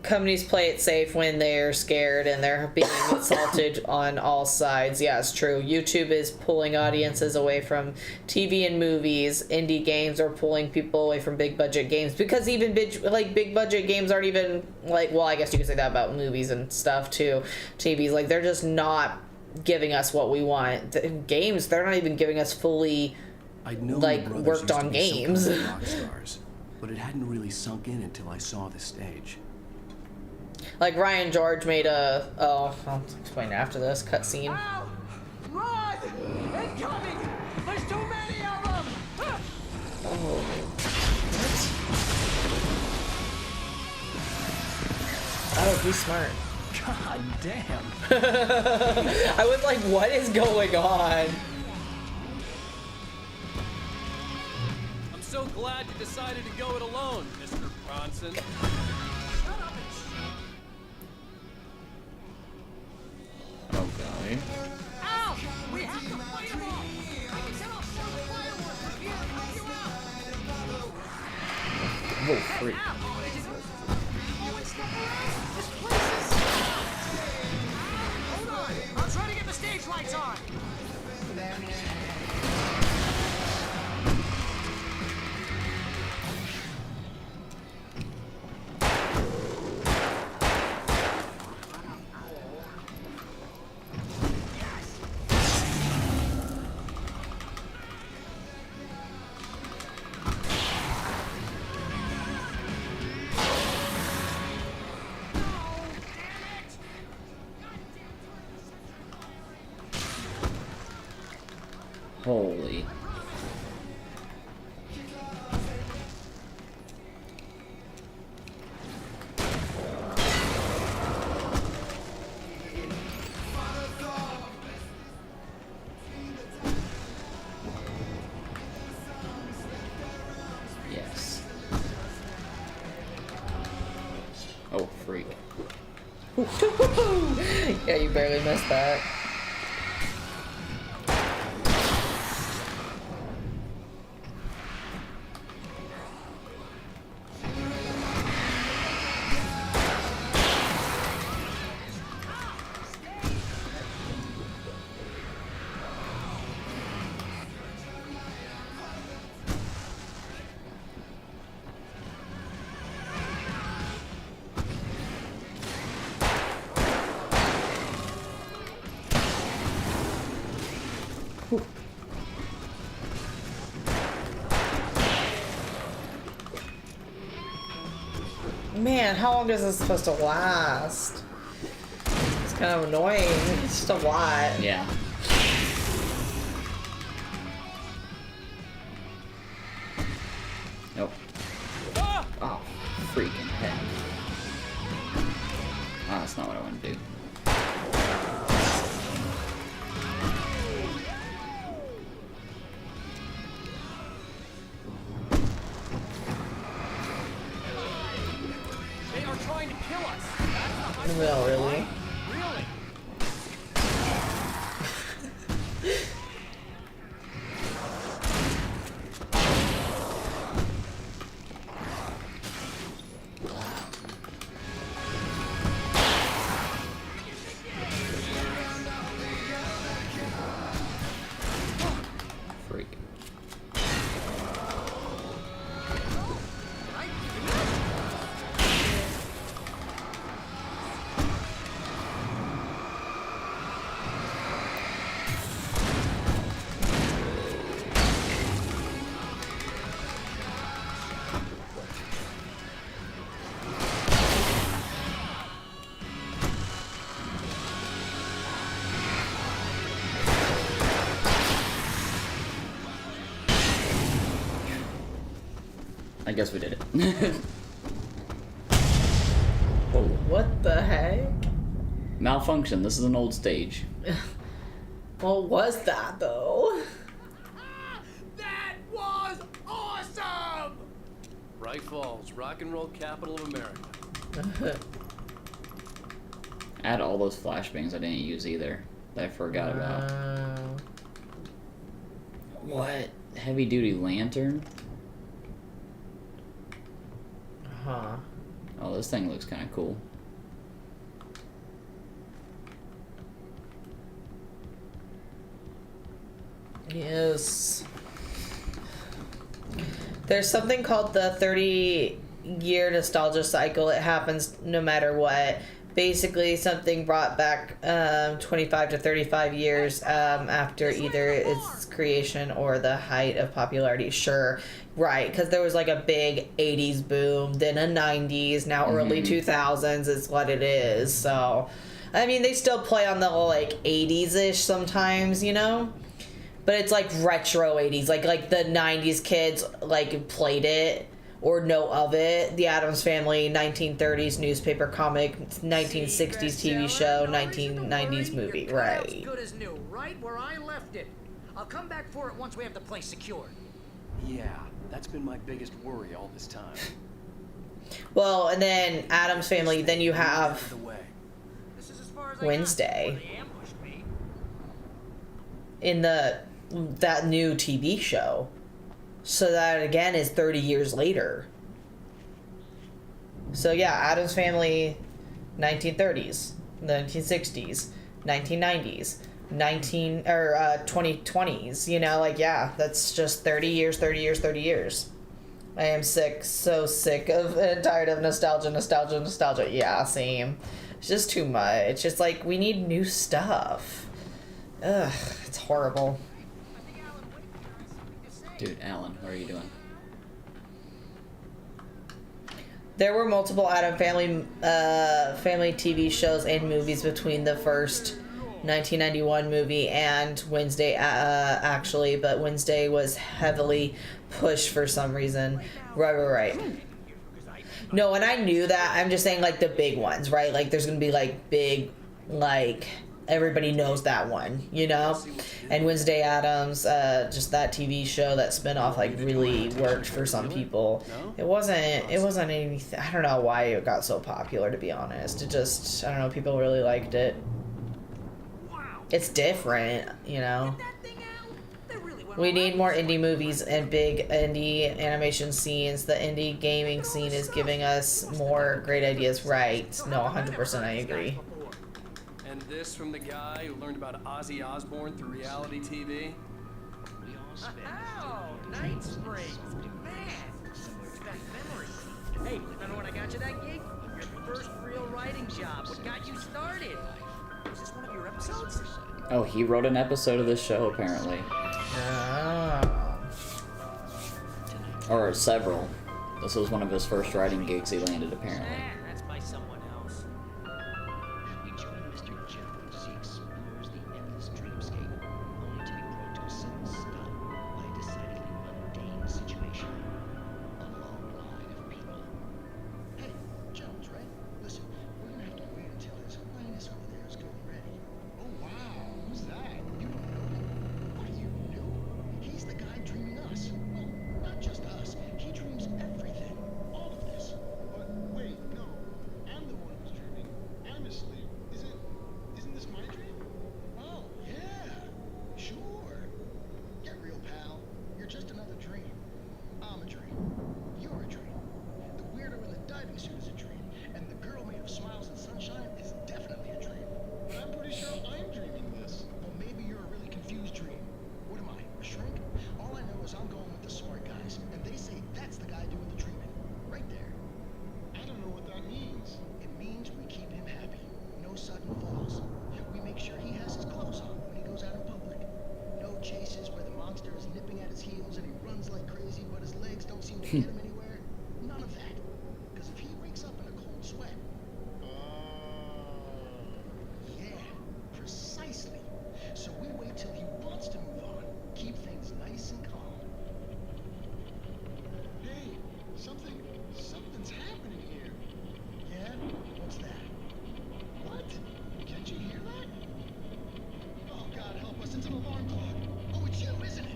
Companies play it safe when they're scared and they're being assaulted on all sides. Yeah, it's true. YouTube is pulling audiences away from TV and movies. Indie games are pulling people away from big budget games because even big budget games aren't even like, well, I guess you could say that about movies and stuff too. TVs, like, they're just not giving us what we want. The games, they're not even giving us fully I'd known like, the brothers worked used to on be some games. kind of rock stars, but it hadn't really sunk in until I saw the stage. like Ryan George made a I'll explain after this cutscene. Ow! Run! Incoming! There's too many of them! Ah! Oh. What? Oh, he's smart. God damn. I was like, what is going on? I'm so glad you decided to go it alone, Mr. Bronson. Okay. Ow! We have to fight them off! I can set off some fireworks from here and help you out! Oh, freak. Ow! Holy. Yes. Oh, freak. Yeah, you barely missed that. Man, how long is this supposed to last? It's kind of annoying. It's just a lot. Yeah. Nope. Oh, freaking heck. Oh, that's not what I want to do. They are trying to kill us. That's not my No, really? Really? Freak. I guess we did it. Whoa. What the heck? Malfunction. This is an old stage. What was that, though? That was awesome! Bright Falls, rock and roll capital of America. Add all those flashbangs I didn't use either. That I forgot about. What? Heavy duty lantern? Huh. Oh, this thing looks kind of cool. Yes. There's something called the 30-year nostalgia cycle. It happens no matter what. Basically, something brought back 25 to 35 years after either its creation or the height of popularity. Sure, right, because there was like a big 80s boom, then a 90s, now early 2000s is what it is. So, I mean, they still play on the like 80s-ish sometimes, you know? But it's like retro 80s, like the 90s kids like played it or know of it. The Addams Family, 1930s newspaper comic, 1960s TV show, 1990s movie, right? Good as new, right where I left it. I'll come back for it once we have the place secured. Yeah, that's been my biggest worry all this time. Well, and then Addams Family, then you Out have of the way. This is as far as I got Wednesday before they ambushed me. in that new TV show. So that again is 30 years later. So yeah, Addams Family, 1930s, 1960s, 1990s, 2020s. You know, like yeah, that's just 30 years, 30 years, 30 years. I am sick, so sick of and tired of nostalgia. Yeah, same. It's just too much. It's like we need new stuff. Ugh, it's horrible. Dude, Alan, what are you doing? There were multiple Addams Family TV shows and movies between the first 1991 movie and Wednesday, actually, but Wednesday was heavily pushed for some reason. Right. No, and I knew that. I'm just saying, like, the big ones, right? Like, there's gonna be, like, big, like, everybody knows that one, you know? And Wednesday Addams, just that TV show, that spinoff, like, really worked for some people. It wasn't anything, I don't know why it got so popular, to be honest. It just, I don't know, people really liked it. It's different, you know? We need more indie movies and big indie animation scenes. The indie gaming scene is giving us more great ideas, right? No, 100% I agree. And this from the guy who learned about Ozzy Osbourne through reality TV? Oh, Night Springs. Man, it's back memory. Hey, remember when I got you that gig? Your first real writing job. What got you started? Was this one of your episodes? Oh, he wrote an episode of this show, apparently. Oh. Or several. This was one of his first writing gigs he landed, apparently. That's by someone else. We join Mr. Jones as he explores the endless dreamscape, only to be brought to a sudden stop by a decidedly mundane situation. A long line of people. Hey, Jones, right? Listen, we're gonna have to wait until His Highness over there is getting ready. Oh, wow. Who's that? You don't know him. What, you knew? He's the guy dreaming us. Well, not just us. He dreams everything. All of this. But wait, no. I'm the one who's dreaming. I'm asleep. Isn't this my dream? Oh, yeah. Sure. Get real, pal. You're just another dream. I'm a dream. You're a dream. The weirdo in the diving suit is a dream. And the girl made of smiles and sunshine is definitely a dream. But I'm pretty sure I'm dreaming this. Well, maybe you're a really confused dream. What am I, a shrink? All I know is I'm going with the smart guys, and they say that's the guy doing the dreaming. Right there. I don't know what that means. It means we keep him happy. No sudden falls. We make sure he has his clothes on when he goes out in public. No chases where the monster is nipping at his heels and he runs like crazy, but his legs don't seem to get him anywhere. None of that. Because if he wakes up in a cold sweat, yeah, precisely. So we wait till he wants to move on. Keep things nice and calm. Hey, something's happening here. Yeah? What's that? What? Can't you hear that? Oh, God, help us. It's an alarm clock. Oh, it's you, isn't it?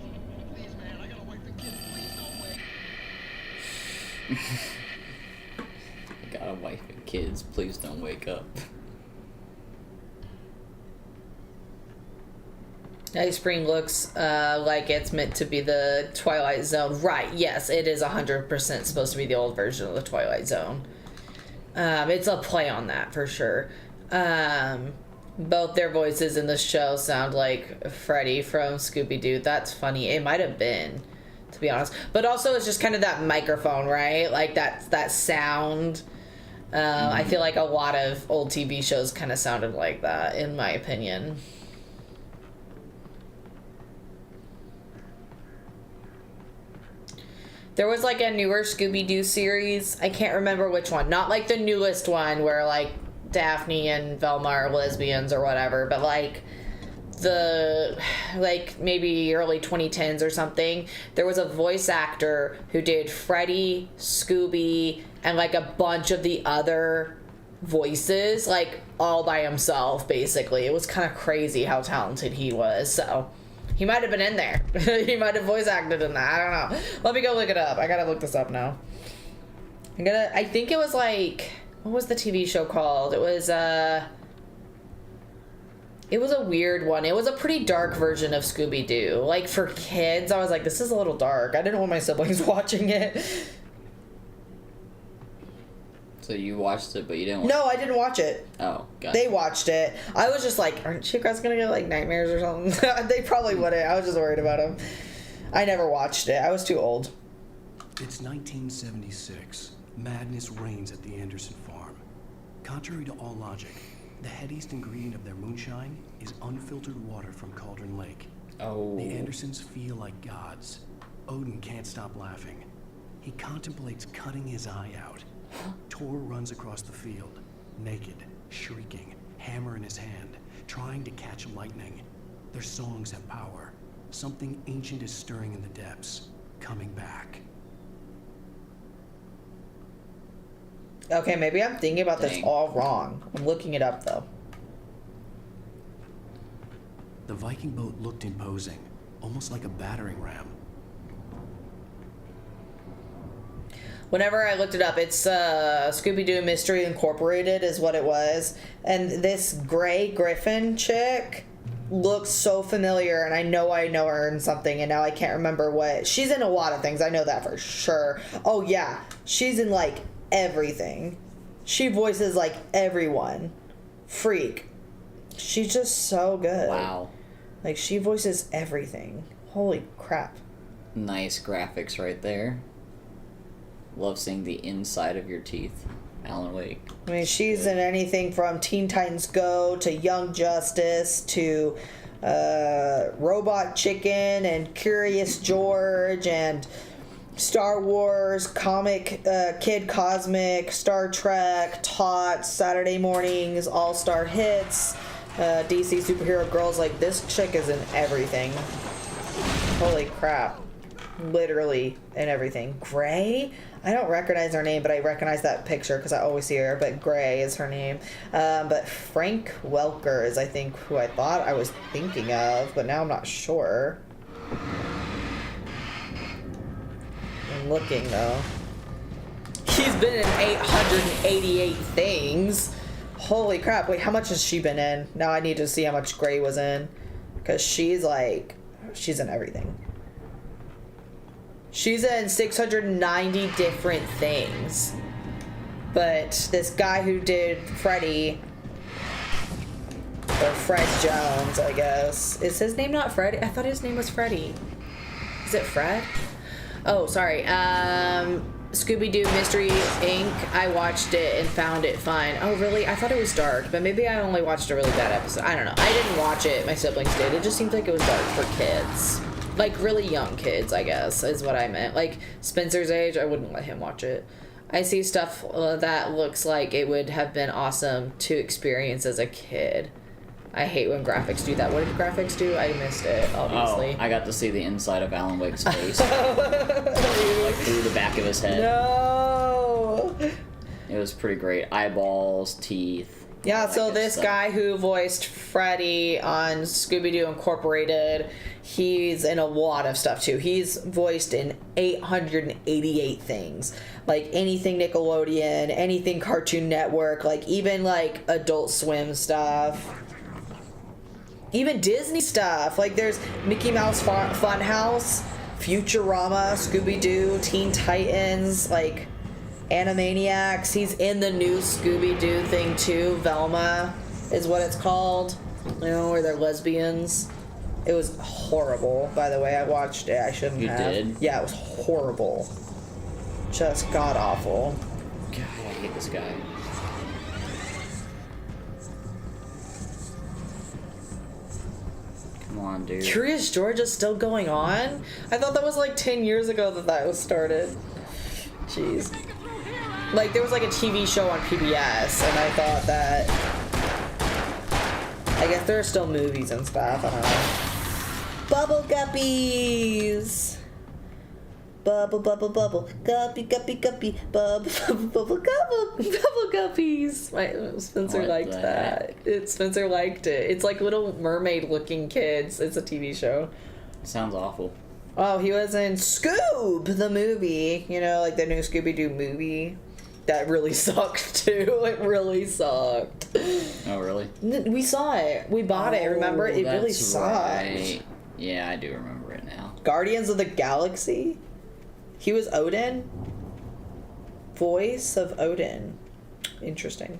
Please, man, I got a wife and kids. Please don't wait. I got a wife and kids. Please don't wake up. Night Spring looks like it's meant to be the Twilight Zone. Right, yes, it is 100% supposed to be the old version of the Twilight Zone. It's a play on that, for sure. Both their voices in the show sound like Freddy from Scooby-Doo. That's funny. It might have been, to be honest. But also, it's just kind of that microphone, right? Like, that sound. I feel like a lot of old TV shows kind of sounded like that, in my opinion. There was like a newer Scooby-Doo series. I can't remember which one. Not like the newest one where like Daphne and Velma are lesbians or whatever, but like the like maybe early 2010s or something. There was a voice actor who did Freddy, Scooby, and like a bunch of the other voices, like all by himself basically. It was kind of crazy how talented he was. So he might have been in there. He might have voice acted in that. I don't know. Let me go look it up. I gotta look this up now. I think it was like, what was the TV show called? It was a weird one. It was a pretty dark version of Scooby-Doo. Like for kids, I was like, this is a little dark. I didn't want my siblings watching it. So you watched it, but you didn't watch No, I didn't watch it. Oh, got They it. watched it. I was just like, aren't you guys gonna get like nightmares or something? They probably wouldn't. I was just worried about them. I never watched it. I was too old. It's 1976. Madness reigns at the Anderson farm. Contrary to all logic, the headiest ingredient of their moonshine is unfiltered water from Cauldron Lake. Oh. The Andersons feel like gods. Odin can't stop laughing. He contemplates cutting his eye out. Tor runs across the field, naked, shrieking, hammer in his hand, trying to catch lightning. Their songs have power. Something ancient is stirring in the depths, coming back. Okay, maybe I'm thinking about this Dang. all wrong. I'm looking it up though. The Viking boat looked imposing, almost like a battering ram. Whenever I looked it up, it's Scooby-Doo Mystery Incorporated is what it was. And this Gray Griffin chick looks so familiar, and I know her in something, and now I can't remember what. She's in a lot of things, I know that for sure. Oh yeah, she's in like everything. She voices like everyone. Freak. She's just so good. Wow. Like, she voices everything. Holy crap. Nice graphics right there. Love seeing the inside of your teeth. Alan Wake. I mean, she's in anything from Teen Titans Go to Young Justice to Robot Chicken and Curious George and Star Wars, Comic Kid Cosmic, Star Trek, Tots, Saturday Mornings, All-Star Hits, DC Superhero Girls. Like, this chick is in everything. Holy crap. Literally in everything. Gray? I don't recognize her name, but I recognize that picture because I always see her. But Gray is her name. But Frank Welker is, I think, who I thought I was thinking of, but now I'm not sure. I'm looking, though. He's been in 888 things. Holy crap. Wait, how much has she been in? Now I need to see how much Gray was in. Because she's in everything. She's in 690 different things. But this guy who did Freddy, or Fred Jones, I guess. Is his name not Freddy? I thought his name was Freddy. Is it Fred? Oh, sorry. Scooby-Doo Mystery Inc. I watched it and found it fine. Oh, really? I thought it was dark, but maybe I only watched a really bad episode. I don't know. I didn't watch it. My siblings did. It just seemed like it was dark for kids. Like, really young kids, I guess, is what I meant. Like, Spencer's age, I wouldn't let him watch it. I see stuff that looks like it would have been awesome to experience as a kid. I hate when graphics do that. What did graphics do? I missed it, obviously. Oh, I got to see the inside of Alan Wake's face. Like, through the back of his head. No! It was pretty great. Eyeballs, teeth. Yeah, all that so good this stuff. guy who voiced Freddy on Scooby-Doo Incorporated, he's in a lot of stuff too. He's voiced in 888 things. Like anything Nickelodeon, anything Cartoon Network, like even like Adult Swim stuff. Even Disney stuff. Like there's Mickey Mouse Funhouse, Futurama, Scooby-Doo, Teen Titans, like Animaniacs. He's in the new Scooby-Doo thing too. Velma is what it's called. You know, where they're lesbians. It was horrible, by the way. I watched it. I shouldn't You have. did? Yeah, it was horrible. Just god awful. God, I hate this guy. Come on, dude. Curious George is still going on? I thought that was like 10 years ago that was started. Jeez. Like, there was like a TV show on PBS, and I thought that... I guess there are still movies and stuff, I don't know. Bubble Guppies! Bubble, bubble, bubble. Guppy, guppy, guppy. Bubble, bubble, bubble, bubble guppies. Spencer What liked the that. Spencer liked it. It's like Little Mermaid-looking kids. It's a TV show. Sounds awful. Oh, he was in Scoob, the movie. You know, like the new Scooby-Doo movie. That really sucked, too. It really sucked. Oh, really? We saw it. We bought it, remember? It really that's sucked. right. Yeah, I do remember it now. Guardians of the Galaxy? He was Odin? Voice of Odin. Interesting.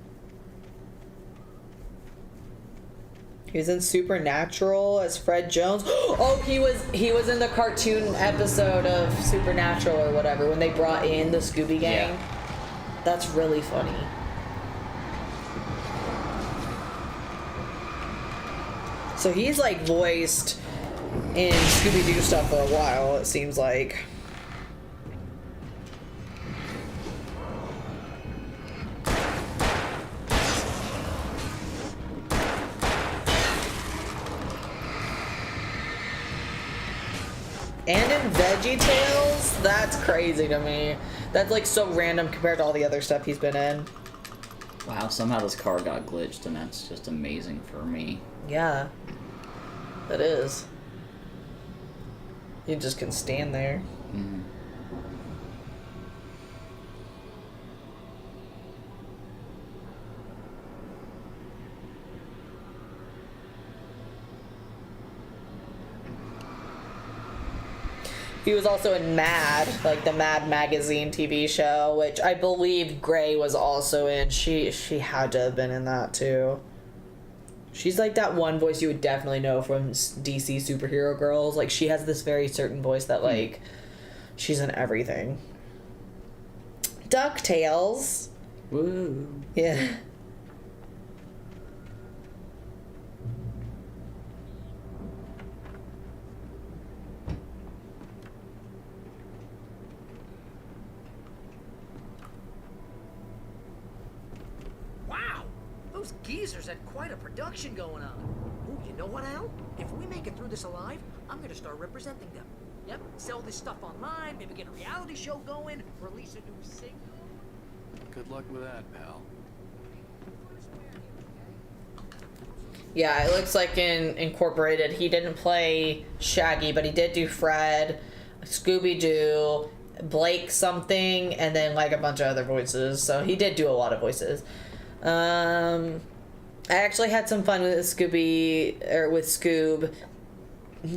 He was in Supernatural as Fred Jones. Oh, he was in the cartoon episode of Supernatural or whatever when they brought in the Scooby Gang. Yeah. That's really funny. So he's like voiced in Scooby-Doo stuff for a while, it seems like. And in VeggieTales? That's crazy to me. That's like so random compared to all the other stuff he's been in. Wow, somehow this car got glitched, and that's just amazing for me. Yeah. That is. You just can stand there. Mhm. He was also in Mad, like the Mad magazine TV show, which I believe Grey was also in. She had to have been in that too. She's like that one voice you would definitely know from DC superhero girls. Like she has this very certain voice that like she's in everything. DuckTales. Woo. Yeah. Wow! Those geezers had quite a production going on. Ooh, you know what, Al? If we make it through this alive, I'm gonna start representing them. Yep, sell this stuff online, maybe get a reality show going, release a new single. Good luck with that, pal. Yeah, it looks like in Incorporated he didn't play Shaggy, but he did do Fred, Scooby-Doo, Blake something, and then like a bunch of other voices. So he did do a lot of voices. I actually had some fun with Scoob.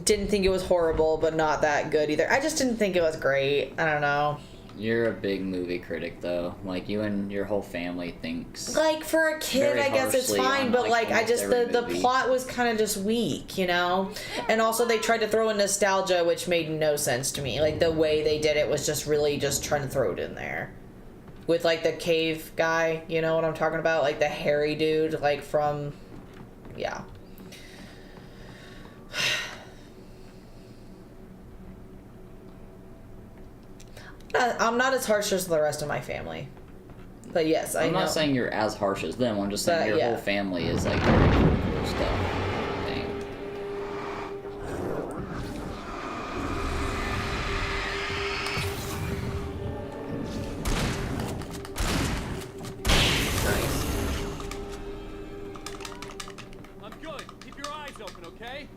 Didn't think it was horrible, but not that good either. I just didn't think it was great. I don't know. You're a big movie critic, though. Like, you and your whole family thinks... Like, for a kid, very I guess it's harshly fine, on, but, like, I almost just, every the movie. plot was kind of just weak, you know? And also, they tried to throw in nostalgia, which made no sense to me. Like, the way they did it was just really just trying to throw it in there. With, like, the cave guy, you know what I'm talking about? Like, the hairy dude, like, from... Yeah. I'm not as harsh as the rest of my family. But yes, I know. I'm not saying you're as harsh as them. I'm just saying But, your yeah. whole family is, like, very cool stuff. Dang. I'm good. Keep your eyes open, okay?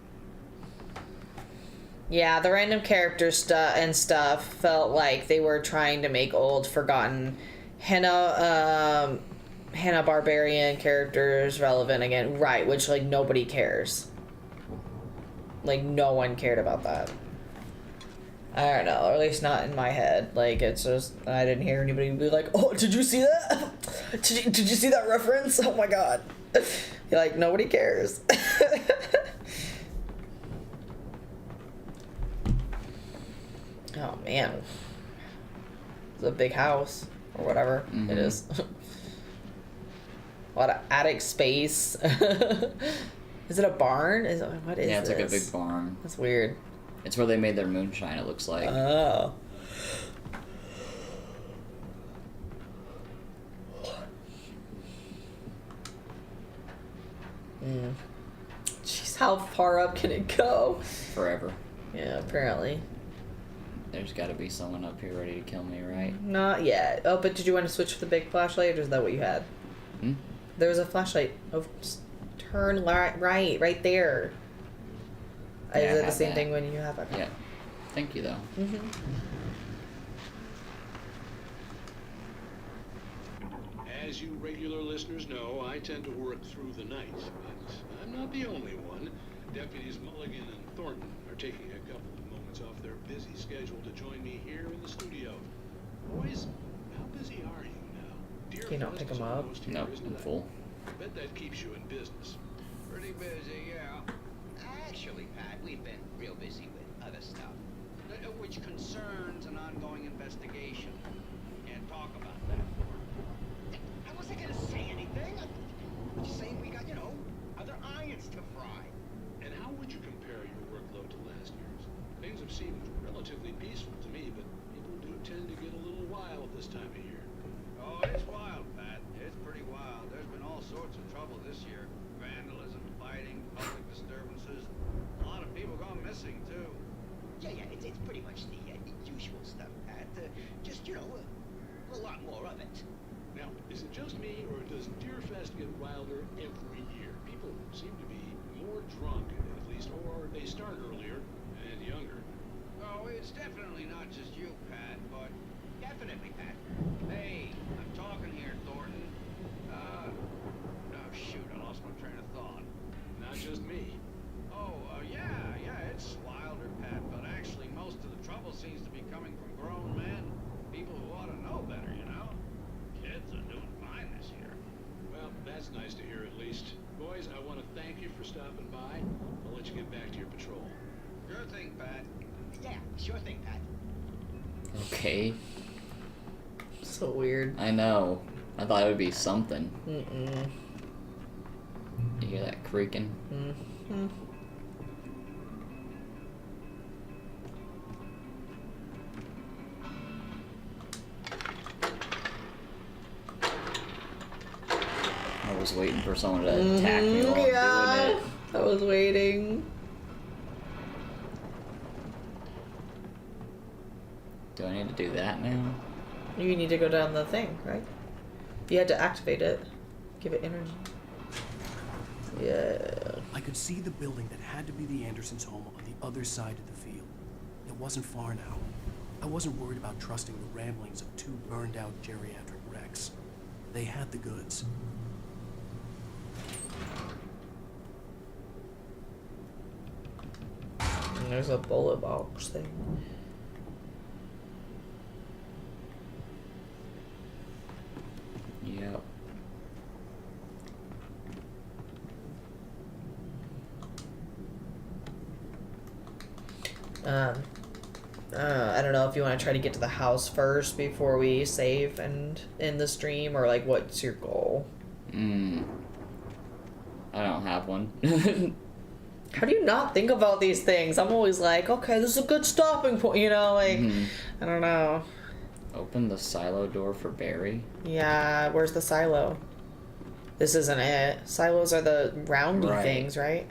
Yeah, the random character stuff felt like they were trying to make old, forgotten Hanna-Barbarian characters relevant again. Right, which, like, nobody cares. Like, no one cared about that. I don't know, or at least not in my head. Like, it's just, I didn't hear anybody be like, oh, did you see that? Did you see that reference? Oh my god. You're like, nobody cares. Oh man, it's a big house or whatever it is. A lot of attic space. Is it a barn? What is Yeah, it's this? like a big barn. That's weird. It's where they made their moonshine, it looks like. Oh. Jeez, how far up can it go? Forever. Yeah, apparently. There's gotta be someone up here ready to kill me, right? Not yet. Oh, but did you want to switch to the big flashlight, or is that what you had? Hmm? There was a flashlight. Oh, just turn right there. Yeah, I Is it the have same that. thing when you have it? Yeah. Thank you, though. As you regular listeners know, I tend to work through the night, but I'm not the only one. Deputies Mulligan and Thornton are taking a couple of moments off their busy schedule to join me here in the studio. Boys, how busy are you now? Deer Can you not Fest pick is 'em up? almost here, Nope, isn't I'm it? full. I bet that keeps you in business. Pretty busy, yeah. Actually, Pat, we've been real busy with other stuff, which concerns an ongoing investigation. Can't talk about that. I wasn't gonna say anything. I'm just saying we got, other irons to fry. And how would you compare your workload to last year's? Things have seemed relatively peaceful to me, but people do tend to get a little wild this time of year. Oh, it's wild, Pat. It's pretty wild. There's been all sorts of trouble this year. Vandalism, fighting, public disturbances. A lot of people gone missing, too. Yeah, it's pretty much the usual stuff, Pat. Just, you know, a lot more of it. Now, is it just me, or does Deerfest get wilder every year? People seem to be more drunk, at least, or they start earlier and younger. Oh, it's definitely not just you, Pat, but definitely, Pat. Hey, I'm talking here, Thornton. Oh, shoot, I lost my train of thought. Not just me. Oh, yeah, it's wilder, Pat, but actually most of the trouble seems to be coming from grown men. People who ought to know better, you know? Kids are doing fine this year. Well, that's nice to hear at least. Boys, I want to thank you for stopping by. I'll let you get back to your patrol. Sure thing, Pat. Yeah, sure thing, Pat. Okay. So weird. I know. I thought it would be something. Mm-mm. You hear that creaking? Mm-hmm. I was waiting for someone to attack me while I'm Yeah, doing it. I was waiting. Do I need to do that now? You need to go down the thing, right? You had to activate it. Give it energy. Yeah. I could see the building that had to be the Andersons' home on the other side of the field. It wasn't far now. I wasn't worried about trusting the ramblings of two burned-out geriatric wrecks. They had the goods. And there's a bullet box thing. Yep. I don't know if you want to try to get to the house first before we save and end the stream, or like what's your goal? I don't have one. How do you not think about these things? I'm always like, okay, this is a good stopping point, you know, like, I don't know. Open the silo door for Barry. Yeah, where's the silo? This isn't it. Silos are the roundy Right. things, right?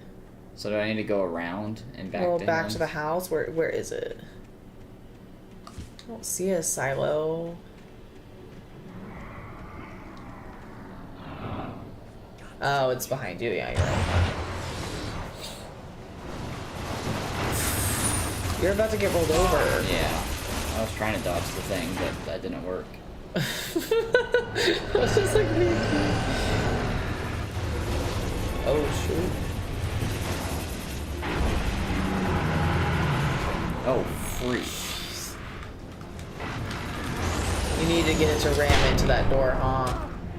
So do I need to go around and back Well, to back him? to the house. Where is it? I don't see a silo. Oh, it's behind you. Yeah, you're right. You're about to get rolled over. Yeah. I was trying to dodge the thing, but that didn't work. I was just like, oh shoot. Oh, freak. You need to get it to ram into that door, huh?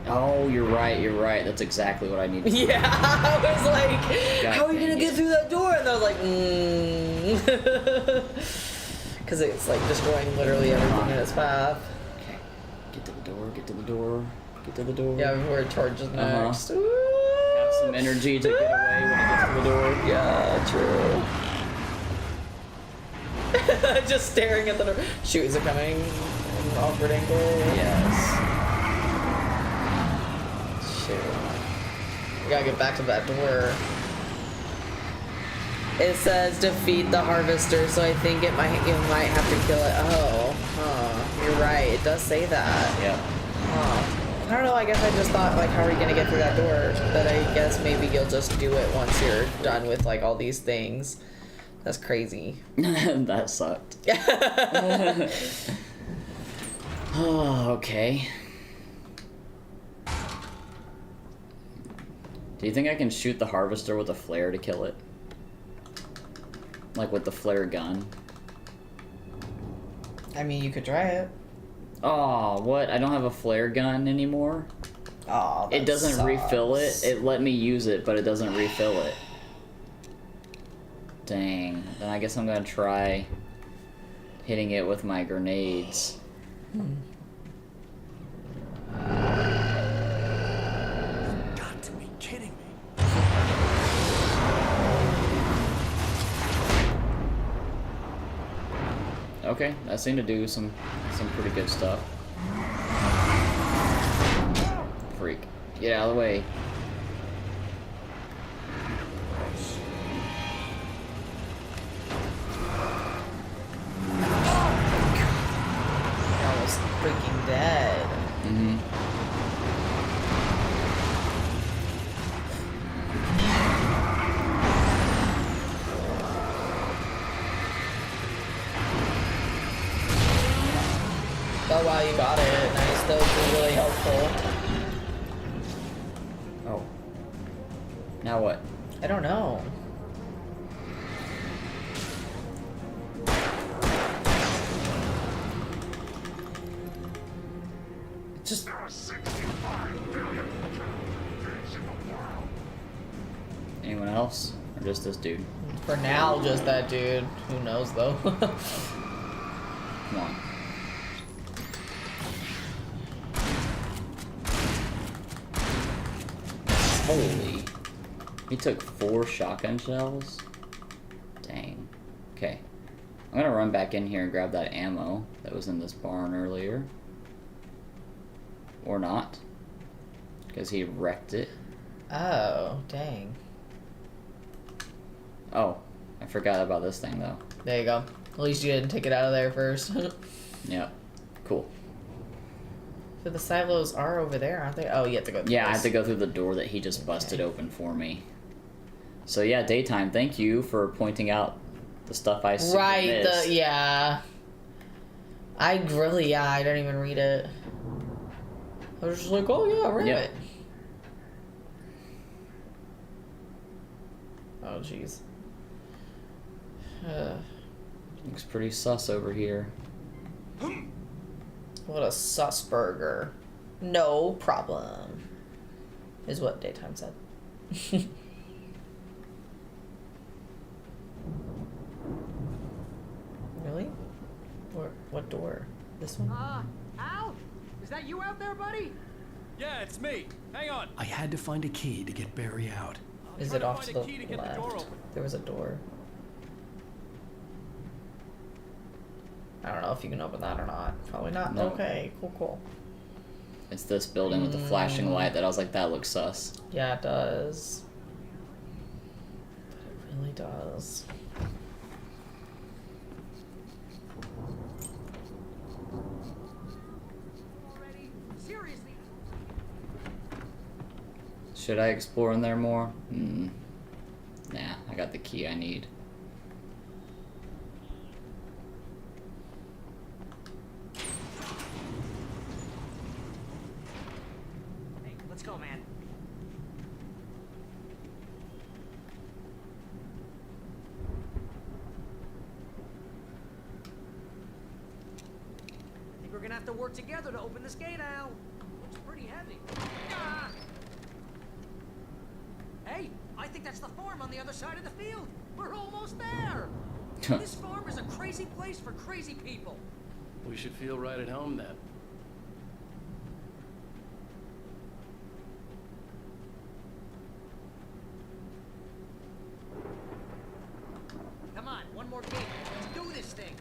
Oh, you're right. That's exactly what I need to do. Yeah, I was like, God how are you dang gonna get it. through that door? And I was like, because it's like destroying literally everything in its path. Okay. Get to the door, get to the door, get to the door. Yeah, before it charges next. Have some energy to get away when it gets to the door. Yeah, true. Just staring at the door. Shoot, is it coming? An awkward angle? Yes. Shoot. We gotta get back to that door. It says defeat the harvester, so I think you might have to kill it. Oh, huh. You're right. It does say that. Yep. Huh. I don't know. I guess I just thought, like, how are you gonna get through that door? But I guess maybe you'll just do it once you're done with like all these things. That's crazy. That sucked. Oh, okay. Do you think I can shoot the harvester with a flare to kill it? Like with the flare gun? I mean, you could try it. Oh, what? I don't have a flare gun anymore? Oh, It doesn't refill it. It let me use it, but it doesn't refill it. Dang. Then I guess I'm gonna try hitting it with my grenades. Got to be kidding me. Okay, that seemed to do some pretty good stuff. Freak. Get out of the way. Ah, you got it. Nice. Those were really helpful. Oh. Now what? I don't know. Just Anyone else? Or just this dude? for now, just that dude. Who knows though? Come on. Holy. He took 4 shotgun shells? Dang. Okay. I'm gonna run back in here and grab that ammo that was in this barn earlier. Or not. Because he wrecked it. Oh, dang. Oh, I forgot about this thing though. There you go. At least you didn't take it out of there first. Yep. Cool. So the silos are over there, aren't they? Oh, you have to go through Yeah, I this. have to go through the door that he just busted open for me. So yeah, Daytime, thank you for pointing out the stuff I super Right, missed. yeah. I don't even read it. I was just like, oh yeah, read Yep. it. Oh, jeez. Looks pretty sus over here. What a sus burger. No problem. Is what Daytime said. Really? What door? This one? Al? Is that you out there, buddy? Yeah, it's me. Hang on. I had to find a key to get Barry out. Is try it to off to find the a key to get the door left? open. There was a door. I don't know if you can open that or not. Probably not. No. Okay, cool. It's this building with the flashing light that I was like, that looks sus. Yeah, it does. It really does. Already? Seriously? Should I explore in there more? Nah, I got the key I need. Hey, let's go, man. I think we're gonna have to work together to open this gate, Al. Looks pretty heavy. Ah! Hey, I think that's the farm on the other side of the field. We're almost there. This farm is a crazy place for crazy people. We should feel right at home then. Come on, one more gate. Let's do this thing.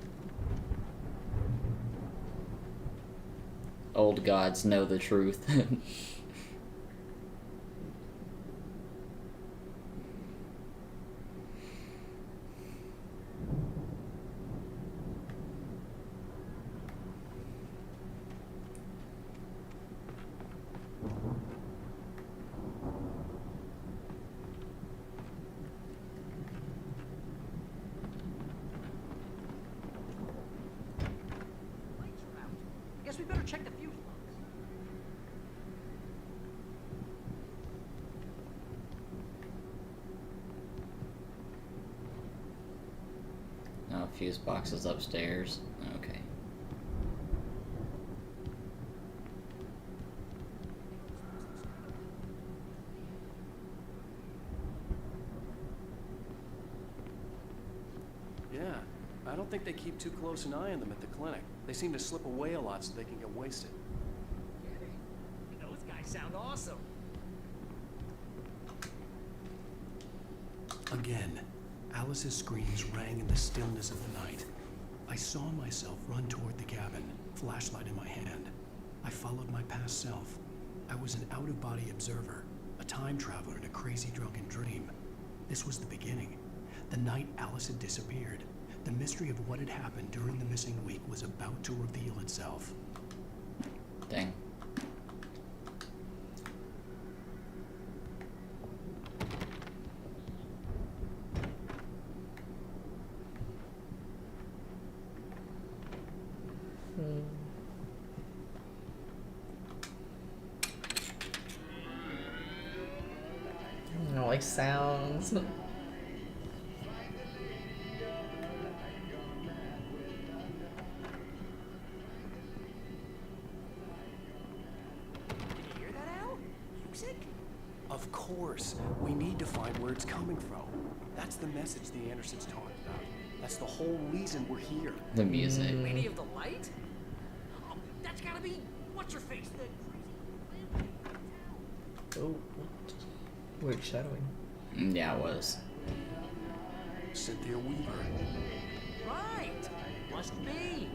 Old gods know the truth. Lights are out. Guess we better check the fuse box. Oh, fuse box is upstairs. Okay. Yeah, I don't think they keep too close an eye on them at the clinic. They seem to slip away a lot so they can get wasted. Those guys sound awesome. Again, Alice's screams rang in the stillness of the night. I saw myself run toward the cabin, flashlight in my hand. I followed my past self. I was an out-of-body observer, a time traveler in a crazy drunken dream. This was the beginning. The night Alice had disappeared. The mystery of what had happened during the missing week was about to reveal itself. Dang. don't like sounds. You hear that, Al? Music? Of course. We need to find where it's coming from. That's the message the Andersons talked about. That's the whole reason we're here. The music. Lady of the Light? Oh, that's gotta be... What's her face? The crazy... Oh, what? Weird shadowing. Yeah, it was. Cynthia Weaver. Right! Must be.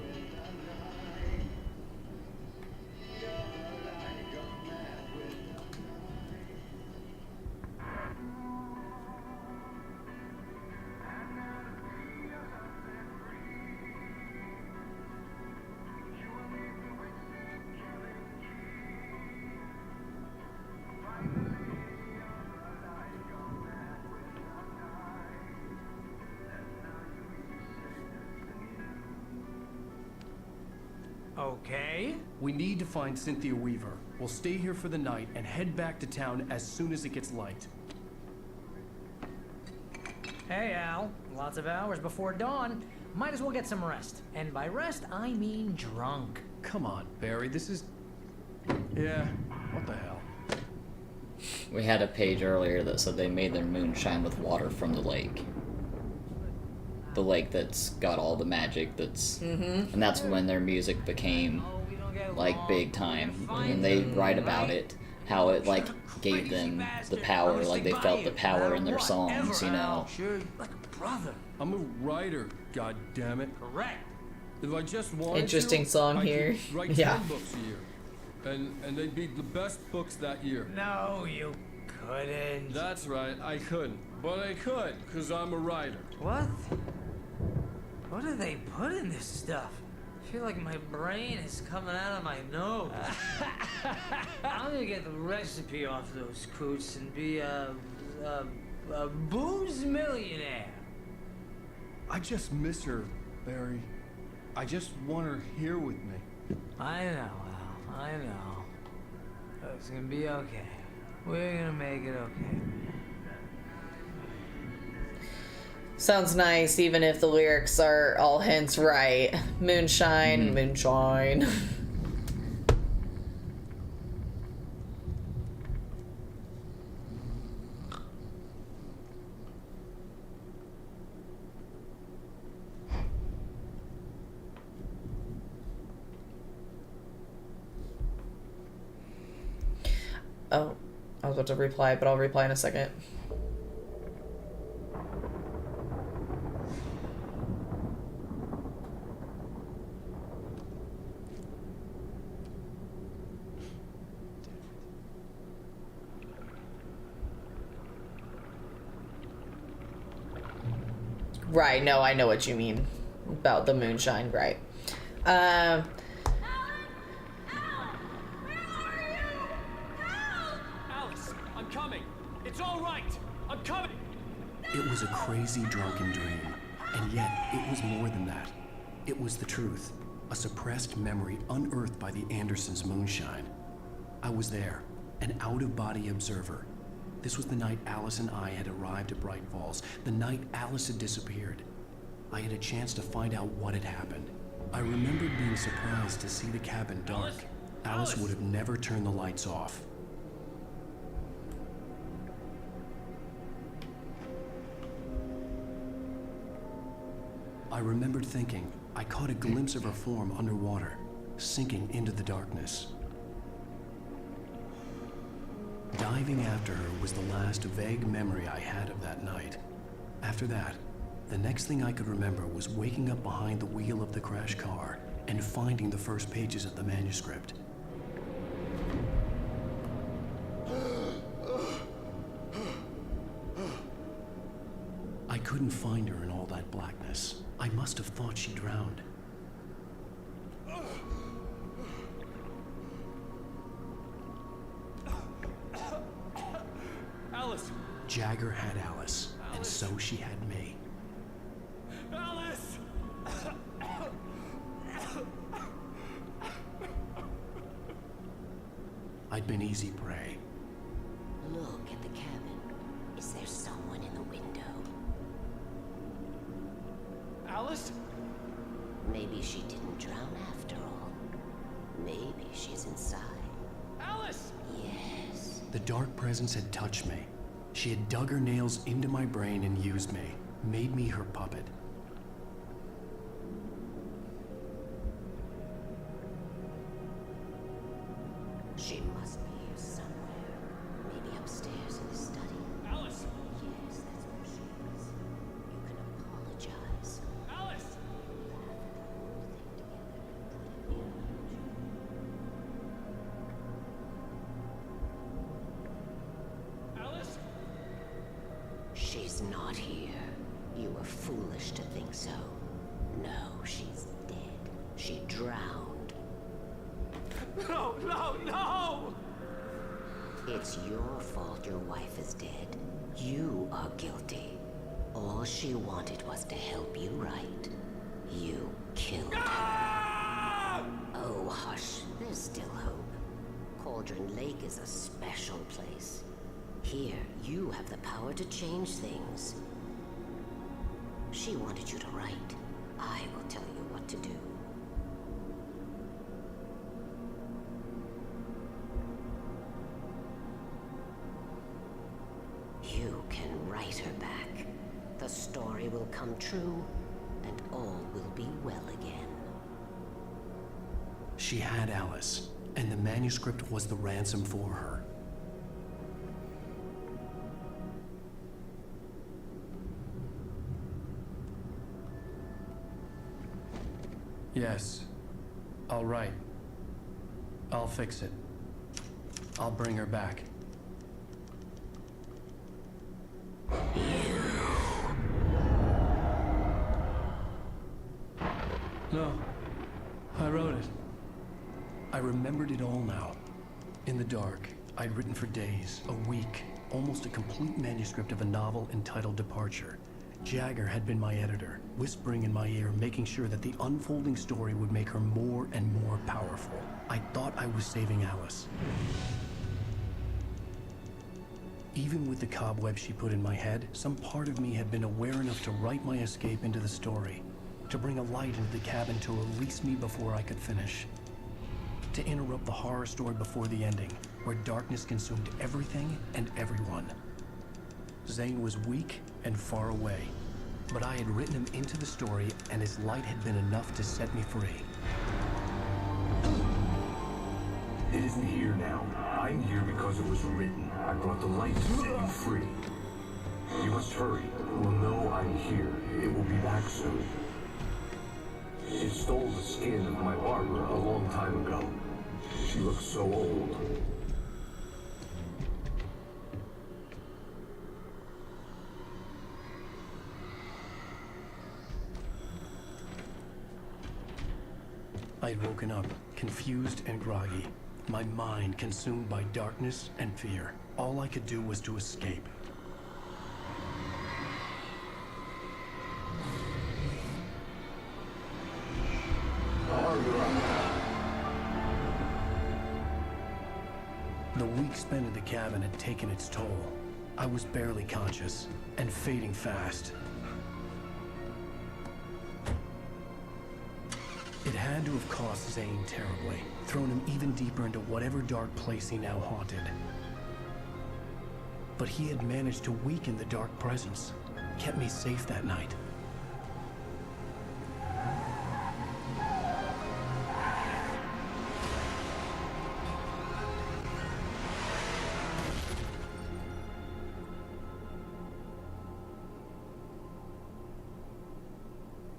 Okay. We need to find Cynthia Weaver. We'll stay here for the night and head back to town as soon as it gets light. Hey, Al. Lots of hours before dawn. Might as well get some rest. And by rest, I mean drunk. Come on, Barry, this is... Yeah, what the hell? We had a page earlier that said they made their moonshine with water from the lake. The lake that's got all the magic that's... And that's when their music became, like, big time. And they write about it, how it, like, gave them the power, like, they felt the power in their songs, you know. Like a brother. I'm a writer, goddammit. Correct. If I just wanted Interesting to, song I here. could write Yeah. 10 books a year. And they'd be the best books that year. No, you couldn't. That's right, I couldn't. But I could, because I'm a writer. What? What do they put in this stuff? I feel like my brain is coming out of my nose. I'm gonna get the recipe off those coots and be a booze millionaire. I just miss her, Barry. I just want her here with me. I know, Al. I know. It's gonna be okay. We're gonna make it okay. Sounds nice, even if the lyrics are all hints right. Moonshine, moonshine. Oh, I was about to reply, but I'll reply in a second. Right, no, I know what you mean about the moonshine, right. Alice, I'm coming. It's all right. I'm coming. It was a crazy, drunken dream. And yet, it was more than that. It was the truth. A suppressed memory unearthed by the Andersons' moonshine. I was there, an out-of-body observer. This was the night Alice and I had arrived at Bright Falls, the night Alice had disappeared. I had a chance to find out what had happened. I remembered being surprised to see the cabin dark. Alice would have never turned the lights off. I remembered thinking I caught a glimpse of her form underwater, sinking into the darkness. Diving after her was the last vague memory I had of that night. After that, the next thing I could remember was waking up behind the wheel of the crash car and finding the first pages of the manuscript. I couldn't find her in all that blackness. I must have thought she drowned. Alice! Jagger had Alice, and so she had me. Alice! I'd been easy prey. Look at the cabin. Is she didn't drown after all. Maybe she's inside. Alice! Yes. The dark presence had touched me. She had dug her nails into my brain and used me, made me her puppet. She must be here somewhere. Maybe upstairs in the study. Alice! Yes, that's where she is. You can apologize. Alice! Alice? She's not here. You were foolish to think so. No, she's dead. She drowned. No, no, no! It's your fault your wife is dead. You are guilty. All she wanted was to help you right. You killed her. Oh, hush. There's still hope. Cauldron Lake is a special place. Here, you have the power to change things. She wanted you to write. I will tell you what to do. You can write her back. The story will come true, and all will be well again. She had Alice, and the manuscript was the ransom for her. Yes. I'll write. I'll fix it. I'll bring her back. No. I wrote it. I remembered it all now. In the dark, I'd written for days, a week, almost a complete manuscript of a novel entitled Departure. Jagger had been my editor, whispering in my ear, making sure that the unfolding story would make her more and more powerful. I thought I was saving Alice. Even with the cobweb she put in my head, some part of me had been aware enough to write my escape into the story, to bring a light into the cabin to release me before I could finish, to interrupt the horror story before the ending, where darkness consumed everything and everyone. Zane was weak and far away, but I had written him into the story, and his light had been enough to set me free. It isn't here now. I'm here because it was written. I brought the light to set you free. You must hurry. It will know I'm here. It will be back soon. It stole the skin of my Barbara a long time ago. She looks so old. I'd woken up, confused and groggy, my mind consumed by darkness and fear. All I could do was to escape. The week spent in the cabin had taken its toll. I was barely conscious, and fading fast. It had to have cost Zane terribly, thrown him even deeper into whatever dark place he now haunted. But he had managed to weaken the dark presence, kept me safe that night.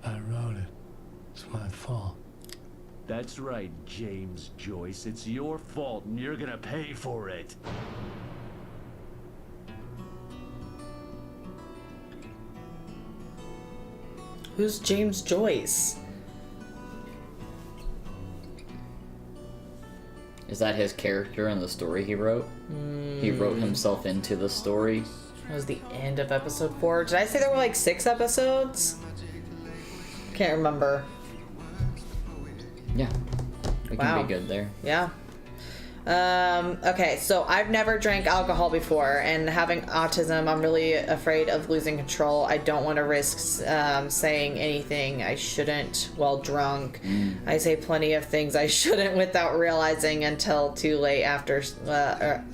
I wrote it. It's my fault. That's right, James Joyce. It's your fault, and you're gonna pay for it. Who's James Joyce? Is that his character in the story he wrote? He wrote himself into the story. That was the end of episode 4. Did I say there were like 6 episodes? Can't remember. Yeah. We can be good there. Yeah. Okay, so I've never drank alcohol before, and having autism, I'm really afraid of losing control. I don't want to risk saying anything I shouldn't while drunk. I say plenty of things I shouldn't without realizing until too late after,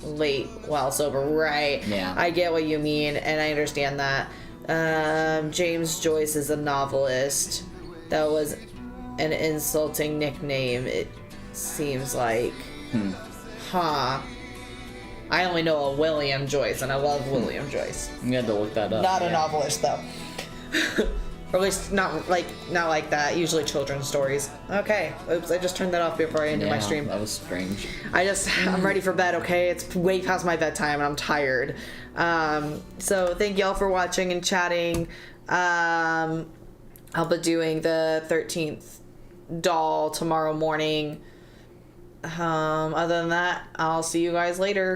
late while sober. Right. Yeah. I get what you mean, and I understand that. James Joyce is a novelist. That was an insulting nickname, it seems like. Huh. I only know a William Joyce, and I love William Joyce. You had to look that up. Not a novelist, though. Or at least not like that. Usually children's stories. Okay. Oops, I just turned that off before I ended my stream. That was strange. I'm ready for bed, okay? It's way past my bedtime, and I'm tired. So thank y'all for watching and chatting. I'll be doing the 13th doll tomorrow morning. Other than that, I'll see you guys later.